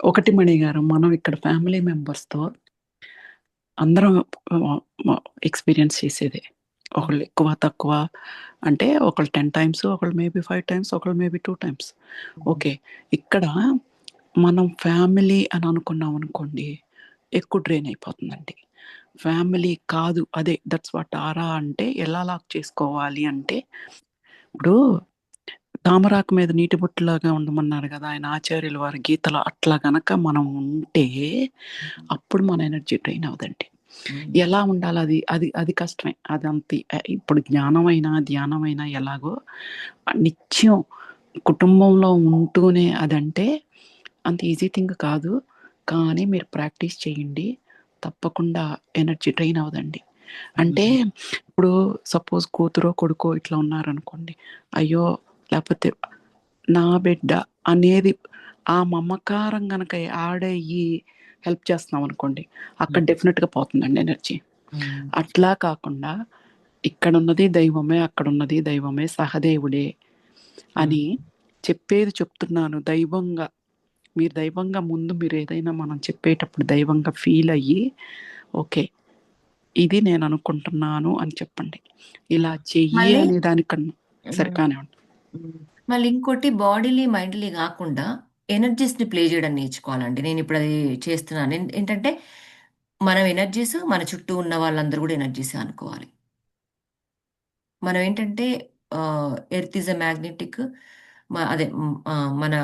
ఒకటి మణి గారు, మనం ఇక్కడ ఫ్యామిలీ మెంబర్స్తో అందరం ఎక్స్పీరియన్స్ చేసేదే. ఒకళ్ళు ఎక్కువ తక్కువ అంటే ఒకళ్ళు 10 times, ఒకళ్ళు మేబీ 5 times, ఒకళ్ళు మేబీ 2 times. ఓకే, ఇక్కడ మనం ఫ్యామిలీ అని అనుకున్నాం అనుకోండి, ఎక్కువ డ్రైన్ అయిపోతుందండి. ఫ్యామిలీ కాదు, అదే దట్స్ వాట్ ఆరా అంటే. ఎలా లాక్ చేసుకోవాలి అంటే, ఇప్పుడు తామరాకు మీద నీటి బొట్టులాగా ఉండమన్నారు కదా ఆయన ఆచార్యుల వారి గీతలో. అట్లా గనక మనం ఉంటే అప్పుడు మన ఎనర్జీ డ్రైన్ అవదండి. ఎలా ఉండాలి అది అది అది కష్టమే. అదంతే. ఇప్పుడు జ్ఞానమైనా ధ్యానమైనా ఎలాగో నిత్యం కుటుంబంలో ఉంటూనే అదంటే అంత ఈజీ థింగ్ కాదు. కానీ మీరు ప్రాక్టీస్ చేయండి, తప్పకుండా ఎనర్జీ డ్రైన్ అవ్వదండి. అంటే ఇప్పుడు సపోజ్ కూతురో కొడుకో ఇట్లా ఉన్నారనుకోండి, అయ్యో లేకపోతే నా బిడ్డ అనేది ఆ మమకారం గనక ఆడయ్యి హెల్ప్ చేస్తున్నాం అనుకోండి, అక్కడ డెఫినెట్గా పోతుందండి ఎనర్జీ. అట్లా కాకుండా ఇక్కడున్నది దైవమే, అక్కడున్నది దైవమే, సహదేవుడే అని చెప్పేది చెప్తున్నాను. దైవంగా మీరు దైవంగా ముందు మీరు ఏదైనా మనం చెప్పేటప్పుడు దైవంగా ఫీల్ అయ్యి ఓకే ఇది నేను అనుకుంటున్నాను అని చెప్పండి. ఇలా చెయ్యి మళ్ళీ అనే దానికన్నా సరే కానివ్వండి. మళ్ళీ ఇంకోటి బాడీలీ మైండ్లీ కాకుండా ఎనర్జీస్ని ప్లే చేయడం నేర్చుకోవాలండి. నేను ఇప్పుడు అది చేస్తున్నాను. ఏంటంటే మనం ఎనర్జీస్, మన చుట్టూ ఉన్న వాళ్ళందరూ కూడా ఎనర్జీస్ అనుకోవాలి. మనం ఏంటంటే ఎర్త్ ఈజ్ అ మ్యాగ్నెటిక్, అదే మన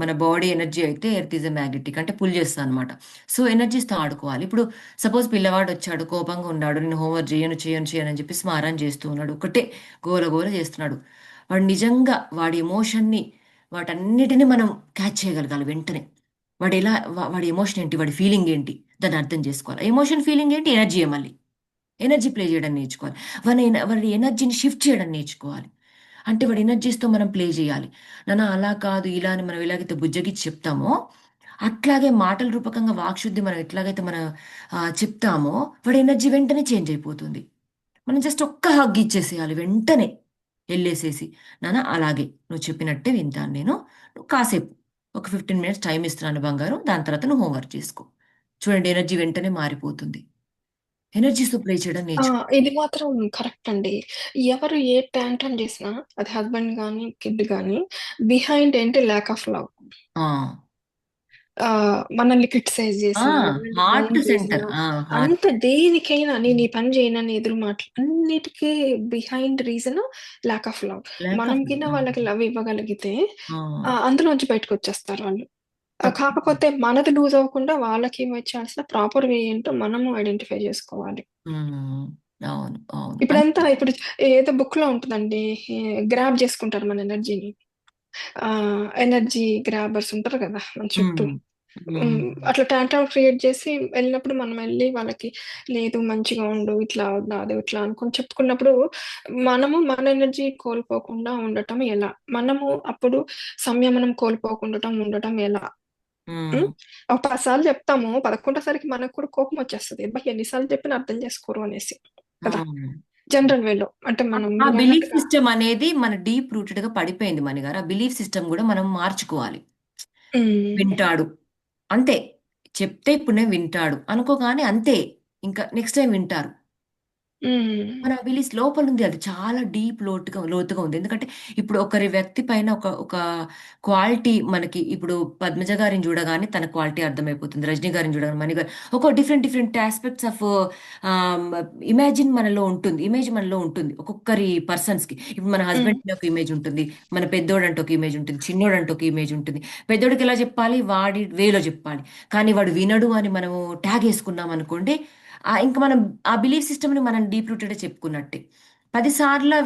మన బాడీ ఎనర్జీ అయితే ఎర్త్ ఈజ్ అ మ్యాగ్నెటిక్ అంటే పుల్ చేస్తా అనమాట. సో ఎనర్జీస్తో ఆడుకోవాలి. ఇప్పుడు సపోజ్ పిల్లవాడు వచ్చాడు, కోపంగా ఉన్నాడు, నేను హోంవర్క్ చేయను చేయను చేయను అని చెప్పి స్మారం చేస్తూ ఉన్నాడు, ఒకటే గోల గోల చేస్తున్నాడు. వాడు నిజంగా వాడి ఎమోషన్ని వాటన్నిటిని మనం క్యాచ్ చేయగలగాలి వెంటనే. వాడు ఎలా వాడి ఎమోషన్ ఏంటి, వాడి ఫీలింగ్ ఏంటి, దాన్ని అర్థం చేసుకోవాలి. ఎమోషన్ ఫీలింగ్ ఏంటి, ఎనర్జీ మళ్ళీ ఎనర్జీ ప్లే చేయడం నేర్చుకోవాలి. వాడి ఎనర్జీని షిఫ్ట్ చేయడం నేర్చుకోవాలి. అంటే వాడి ఎనర్జీస్తో మనం ప్లే చేయాలి. నాన్న అలా కాదు ఇలా అని మనం ఎలాగైతే బుజ్జగిచ్చి చెప్తామో అట్లాగే మాటల రూపకంగా వాక్శుద్ధి మనం ఎట్లాగైతే మనం చెప్తామో వాడి ఎనర్జీ వెంటనే చేంజ్ అయిపోతుంది. మనం జస్ట్ ఒక్క హగ్ ఇచ్చేసేయాలి వెంటనే వెళ్ళేసేసి, నాన్న అలాగే నువ్వు చెప్పినట్టే వింటాను నేను, నువ్వు కాసేపు ఒక 15 minutes టైం ఇస్తున్నాను బంగారు, దాని తర్వాత నువ్వు హోంవర్క్ చేసుకో. చూడండి ఎనర్జీ వెంటనే మారిపోతుంది. ఎనర్జీస్తో ప్లే చేయడం నేర్చుకో. ఇది మాత్రం కరెక్ట్ అండి. ఎవరు ఏ టాంట్రమ్ చేసినా అది హస్బెండ్ గానీ, కిడ్ గానీ బిహైండ్ ఏంటి ల్యాక్ ఆఫ్ లవ్. ఆ, మనల్ని క్రిటిసైజ్ చేసినా, మనల్ని హార్ట్ బ్లేమ్ సెంటర్. చేసినా, హార్ట్. అంత దేనికైనా నేను ఈ పని చేయనని ఎదురు మాటలు అన్నిటికీ behind reason lack of love. Lakh మనం ఆఫ్. కింద వాళ్ళకి లవ్ ఇవ్వగలిగితే అందులోంచి బయటకు వచ్చేస్తారు వాళ్ళు. కాకపోతే మనది లూజ్ అవ్వకుండా వాళ్ళకి ఇవ్వాల్సిన ప్రాపర్ వే ఏంటో మనము ఐడెంటిఫై చేసుకోవాలి. అవును అవును. ఇప్పుడు ఏదో బుక్ లో ఉంటుందండి, గ్రాబ్ చేసుకుంటారు మన ఎనర్జీని. ఎనర్జీ గ్రాబర్స్ ఉంటారు కదా మన చుట్టూ. అట్లా టాంట్రమ్ క్రియేట్ చేసి వెళ్ళినప్పుడు మనం వెళ్ళి వాళ్ళకి లేదు మంచిగా ఉండు, ఇట్లా కాదు ఇట్లా అనుకుని చెప్పుకున్నప్పుడు మనము మన ఎనర్జీ కోల్పోకుండా ఉండటం ఎలా, మనము అప్పుడు సంయమనం కోల్పోకుండా ఉండటం ఎలా. ఒక 10 సార్లు చెప్తాము, 11సారికి మనకు కూడా కోపం వచ్చేస్తుంది. ఎన్నిసార్లు చెప్పినా అర్థం చేసుకోరు అనేసి కదా, జనరల్ వేలో. అంటే మనం ఆ మీరు బిలీఫ్ అన్నట్టుగా సిస్టమ్ అనేది మన డీప్ రూటెడ్ గా పడిపోయింది మణిగారు. ఆ బిలీఫ్ సిస్టమ్ కూడా మనం మార్చుకోవాలి. వింటాడు అంతే, చెప్తే ఇప్పుడు నేను వింటాడు అనుకోగానే అంతే, ఇంకా నెక్స్ట్ టైం వింటారు. మన బిలీఫ్ లోపల ఉంది, అది చాలా డీప్ లోతుగా ఉంది. ఎందుకంటే ఇప్పుడు ఒకరి వ్యక్తి పైన ఒక ఒక క్వాలిటీ మనకి, ఇప్పుడు పద్మజ గారిని చూడగానే తన క్వాలిటీ అర్థమైపోతుంది, రజనీ గారిని చూడగానే మణి గారు, ఒక different different aspects of image మనలో ఉంటుంది ఒక్కొక్కరి పర్సన్స్ కి. ఇప్పుడు మన హస్బెండ్ ఒక ఇమేజ్ ఉంటుంది, మన పెద్దోడు అంటే ఒక ఇమేజ్ ఉంటుంది, చిన్నోడు అంటే ఒక ఇమేజ్ ఉంటుంది. పెద్దోడికి ఎలా చెప్పాలి, వాడి వేలో చెప్పాలి. కానీ వాడు వినడు అని మనము ట్యాగ్ వేసుకున్నాం అనుకోండి, ఇంకా మనం ఆ బిలీఫ్ సిస్టమ్ని మనం డీప్ రూటెడ్ చెప్పుకున్నట్టే. 10 సార్లు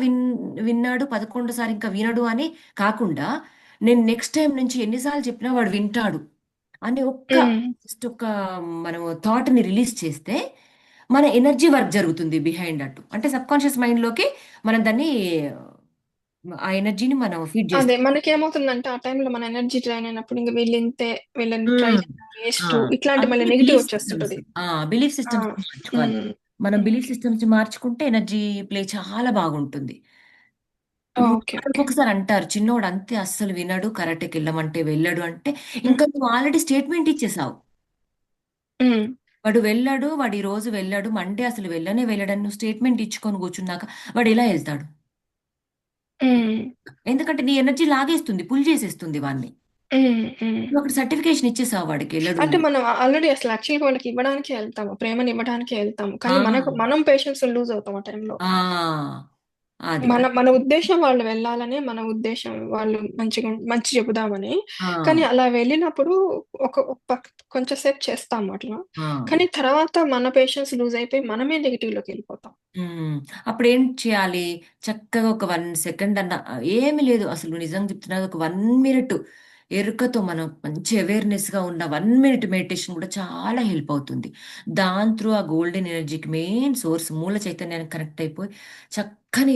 విన్నాడు, 11సారి ఇంకా వినడు అని కాకుండా, నేను నెక్స్ట్ టైం నుంచి ఎన్నిసార్లు చెప్పినా వాడు వింటాడు అని జస్ట్ ఒక మనం థాట్ని రిలీజ్ చేస్తే మన ఎనర్జీ వర్క్ జరుగుతుంది బిహైండ్ అటు. అంటే సబ్ కాన్షియస్ మైండ్లోకి మనం దాన్ని, ఆ ఎనర్జీని మనం ఫీడ్ అదే చేస్తాం. మనకేమవుతుందంటే ఆ టైంలో మన ఎనర్జీ డ్రైన్ అయినప్పుడు ఇంక వీళ్ళింతే, వీళ్ళని ట్రై చేయడం వేస్ట్, ఇట్లాంటి మళ్ళీ అందుకే నెగిటివ్ బిలీఫ్ సిస్టమ్స్, వచ్చేస్తుంటది. బిలీఫ్ సిస్టమ్స్ మార్చుకోవాలి. మనం బిలీఫ్ సిస్టమ్స్ మార్చుకుంటే ఎనర్జీ ప్లే చాలా బాగుంటుంది. ఓకే. ఒక్కొక్కసారి అంటారు చిన్నోడు అంతే అస్సలు వినడు, కరాటేకి వెళ్ళమంటే వెళ్ళడు అంటే, ఇంకా నువ్వు ఆల్రెడీ స్టేట్మెంట్ ఇచ్చేసావు. వాడు వెళ్ళాడు, వాడు ఈ రోజు వెళ్ళాడు, మండే అసలు వెళ్ళడని నువ్వు స్టేట్మెంట్ ఇచ్చుకొని కూర్చున్నాక వాడు ఎలా వెళ్తాడు? ఎందుకంటే నీ ఎనర్జీ లాగేస్తుంది, పుల్ చేసేస్తుంది వాడిని. నువ్వు అక్కడ సర్టిఫికేషన్ ఇచ్చేసావు వాడికి వెళ్ళడు అంటే అని. మనం ఆల్రెడీ అసలు యాక్చువల్‌గా వాళ్ళకి ఇవ్వడానికే ఎళ్తాము. ప్రేమని ఇవ్వడానికే ఎళ్తాము. కానీ ఆ, మనం పేషెన్స్ లూజ్ అవుతాం ఆ టైంలో. ఆ, అది మన అది మన ఉద్దేశం వాళ్ళు వెళ్ళాలనే మన ఉద్దేశం వాళ్ళు మంచి చెబుదామని. ఆ, కానీ అలా వెళ్ళినప్పుడు కొంచెం సేపు చేస్తాం అట్లా. ఆ. కానీ తర్వాత మన పేషెన్స్ లూజ్ అయిపోయి మనమే నెగిటివ్ లోకి వెళ్ళిపోతాం. అప్పుడు ఏం చేయాలి? చక్కగా ఒక 1 సెకండ్ అన్న, ఏమి లేదు అసలు, నిజంగా చెప్తున్నది, ఒక 1 మినిట్ ఎరుకతో మనం మంచి అవేర్నెస్ గా ఉన్న 1 మినిట్ మెడిటేషన్ కూడా చాలా హెల్ప్ అవుతుంది. దాని త్రూ ఆ గోల్డెన్ ఎనర్జీకి మెయిన్ సోర్స్ మూల చైతన్యానికి కనెక్ట్ అయిపోయి చక్కని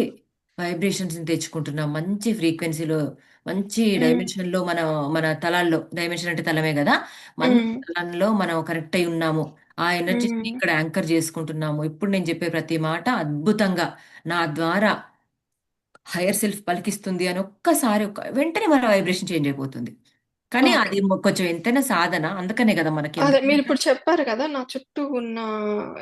వైబ్రేషన్స్ తెచ్చుకుంటున్నాం. మంచి ఫ్రీక్వెన్సీలో, మంచి ఉమ్, డైమెన్షన్ లో మన మన తలాల్లో, డైమెన్షన్ అంటే తలమే కదా, మంచి ఉమ్, తలంలో మనం కనెక్ట్ అయి ఉన్నాము. ఆ ఎనర్జీని ఉమ్. ఇక్కడ యాంకర్ చేసుకుంటున్నాము. ఇప్పుడు నేను చెప్పే ప్రతి మాట అద్భుతంగా నా ద్వారా హైయర్ సెల్ఫ్ పలికిస్తుంది అని ఒక్కసారి వెంటనే మన వైబ్రేషన్ చేంజ్ అయిపోతుంది. కానీ ఓకే. అది కొంచెం ఎంతైనా సాధన, అందుకనే కదా మనకి అదే ఎంత. మీరు ఇప్పుడు చెప్పారు కదా, నా చుట్టూ ఉన్న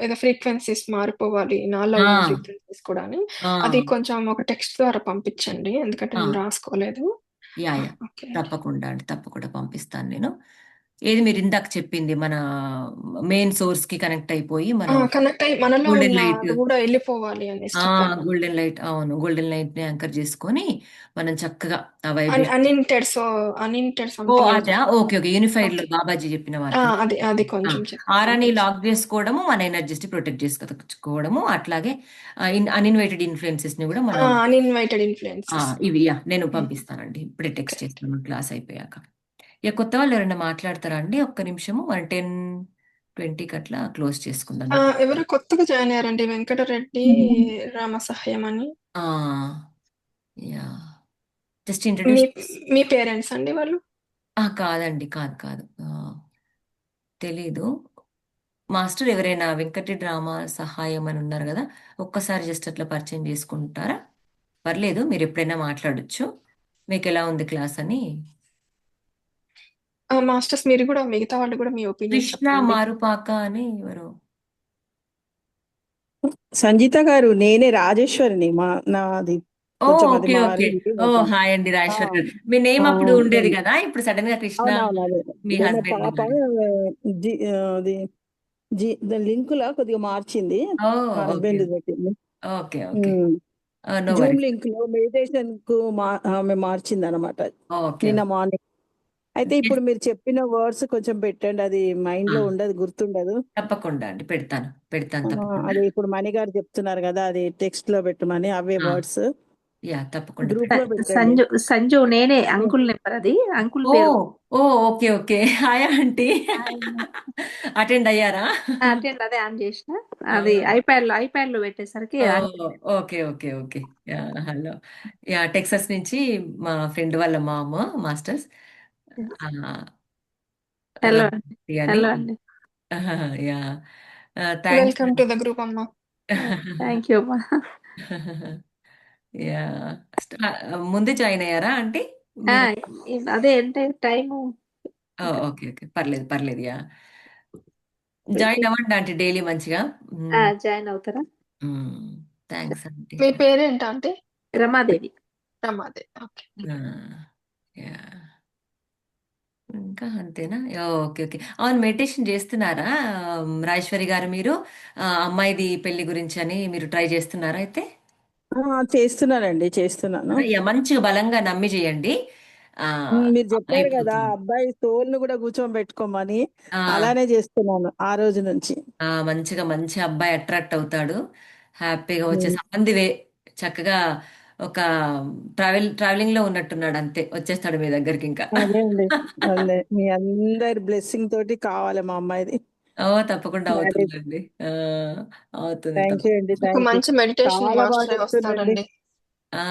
ఏదో ఫ్రీక్వెన్సీస్ మారిపోవాలి, నాలో ఆ, ఉన్న ఫ్రీక్వెన్సీస్ కూడా అని. ఆ, అది కొంచెం ఒక టెక్స్ట్ ద్వారా పంపించండి, ఎందుకంటే ఆ, నేను రాసుకోలేదు. Yeah yeah, okay. తప్పకుండా అండి, తప్పకుండా పంపిస్తాను నేను. ఏది మీరు ఇందాక చెప్పింది, మన మెయిన్ సోర్స్ కి కనెక్ట్ అయిపోయి మనం కనెక్ట్ అయ్యి మనలో గోల్డెన్ ఉన్న లైట్, అది కూడా వెళ్ళిపోవాలి అనేసి ఆ చెప్పారు. గోల్డెన్ లైట్, అవును, గోల్డెన్ లైట్ ని యాంకర్ చేసుకొని మనం చక్కగా ఆ వైబ్రేషన్. అన్ఇంటెడ్ ఓ సంథింగ్ ఏదో అదా, చెప్పారు. ఓకే ఓకే, యూనిఫైడ్ లో ఓకే. బాబాజీ చెప్పిన మార్గం. అది అది ఆ, కొంచెం ఆరాని పంపించండి. లాక్ చేసుకోవడము, మన ఎనర్జీస్ ని ప్రొటెక్ట్ చేసుకోవడము, అట్లాగే అన్ఇన్వైటెడ్ ఇన్ఫ్లుయెన్సెస్ ని కూడా మనం. అన్ఇన్వైటెడ్ ఆ, ఇన్ఫ్లుయెన్సెస్. ఇవి యా నేను పంపిస్తానండి, ఇప్పుడే ఓకే. టెక్స్ట్ చేస్తాను క్లాస్ అయిపోయాక. ఇక కొత్త వాళ్ళు ఎవరైనా మాట్లాడతారా అండి? ఒక్క నిమిషము, 10-20కి అట్లా క్లోజ్ చేసుకుందాం. ఎవరో కొత్తగా జాయిన్ అయ్యారండి, వెంకటరెడ్డి రామసహాయం అని. ఆ, యా, జస్ట్ మీ ఇంట్రడ్యూస్. మీ పేరెంట్స్ అండి వాళ్ళు? కాదండి, కాదు కాదు, తెలీదు. మాస్టర్ ఎవరైనా వెంకటరెడ్డి రామ సహాయం అని ఉన్నారు కదా, ఒక్కసారి జస్ట్ అట్లా పరిచయం చేసుకుంటారా? పర్లేదు, మీరు ఎప్పుడైనా మాట్లాడొచ్చు. మీకు ఎలా ఉంది క్లాస్ అని. మాస్టర్స్ మీరు కూడా, మిగతా వాళ్ళు కూడా మీ ఒపీనియన్ కృష్ణ చెప్పండి. మారుపాక అని ఎవరు? సంగీత గారు, నేనే రాజేశ్వరిని. నాది ఓ, కొంచెం అది ఓకే ఓకే. మారింది ఓ, మొత్తం. హాయ్ అండి ఆ, రాజేశ్వర్ గారు. మీ నేమ్ ఆ, అప్పుడు ఉండేది అవును. కదా, ఇప్పుడు సడన్ గా కృష్ణ అవునవును, అదే మీ అదే. మా హస్బెండ్ పాప అన్నారు. అది దాని లింకులా కొద్దిగా మార్చింది, ఓ, మా ఓకే హస్బెండ్ పెట్టింది. Okay okay, no zoom worries. Link లో మెడిటేషన్ కు ఆమె మార్చింది అనమాట ఓకే నిన్న మార్నింగ్. అయితే ఇప్పుడు మీరు చెప్పిన వర్డ్స్ కొంచెం పెట్టండి, అది మైండ్ లో ఉండదు, గుర్తుండదు. తప్పకుండా అండి, పెడతాను పెడతాను తప్పకుండా. అది ఇప్పుడు మణి గారు చెప్తున్నారు కదా, అది టెక్స్ట్ లో పెట్టమని, అవే వర్డ్స్ యా, తప్పకుండా గ్రూప్ లో పెట్టండి. సంజు సంజు నేనే అంకుల్ నెంబర్, అది అంకుల్ ఓ, పేరు. ఓ, okay okay, hi aunty. Attend అయ్యారా? అటెండ్ అదే ఆన్ చేసిన, అది ఐప్యాడ్ లో పెట్టేసరికి okay okay okay, yeah, hello. Yeah, Texas నుంచి మా ఫ్రెండ్ వాళ్ళ మామ మాస్టర్స్, హలో అండి. రామూర్తి అని. హలో అండి. Yeah, thanks. Welcome to the group అమ్మా. థ్యాంక్ యూ అమ్మా. యా, ముందే జాయిన్ అయ్యారా ఆంటీ ఆ, మీరు? అదే అంటే టైము ఓకే ఓకే, పర్లేదు పర్లేదు, యా, జాయిన్ అవ్వండి ఆంటీ డైలీ మంచిగా. జాయిన్ అవుతారా? Thanks aunty. మీ పేరేంటా అంటే? రమాదేవి. రమాదే. ఓకే. యా, ఇంకా అంతేనా? ఓకే ఓకే, అవును, మెడిటేషన్ చేస్తున్నారా రాజేశ్వరి గారు మీరు? అమ్మాయిది పెళ్లి గురించి అని మీరు ట్రై చేస్తున్నారా అయితే? చేస్తున్నానండి, చేస్తున్నాను. యా, మంచిగా బలంగా నమ్మి చేయండి. ఆ, మీరు చెప్పారు కదా అయిపోతుంది. అబ్బాయి తోల్ ను కూడా కూర్చోబెట్టుకోమని, ఆ, అలానే చేస్తున్నాను ఆ రోజు నుంచి. మంచిగా మంచి అబ్బాయి అట్రాక్ట్ అవుతాడు. హ్యాపీగా వచ్చే ఉమ్, సంబంధివే, చక్కగా ఒక ట్రావెలింగ్ లో ఉన్నట్టున్నాడు, అంతే వచ్చేస్తాడు మీ దగ్గరికి ఇంకా. అదే అండి, అదే మీ అందరి బ్లెస్సింగ్ తోటి కావాలి మా అమ్మాయిది తప్పకుండా మ్యారేజ్. అవుతుందండి. అవుతుంది థ్యాంక్ యూ అండి, తప్పకుండా. ఒక థ్యాంక్ యూ. మంచి మెడిటేషన్ చాలా బాగా మాస్టర్ చెప్తుండండి. వస్తాడండి. ఆ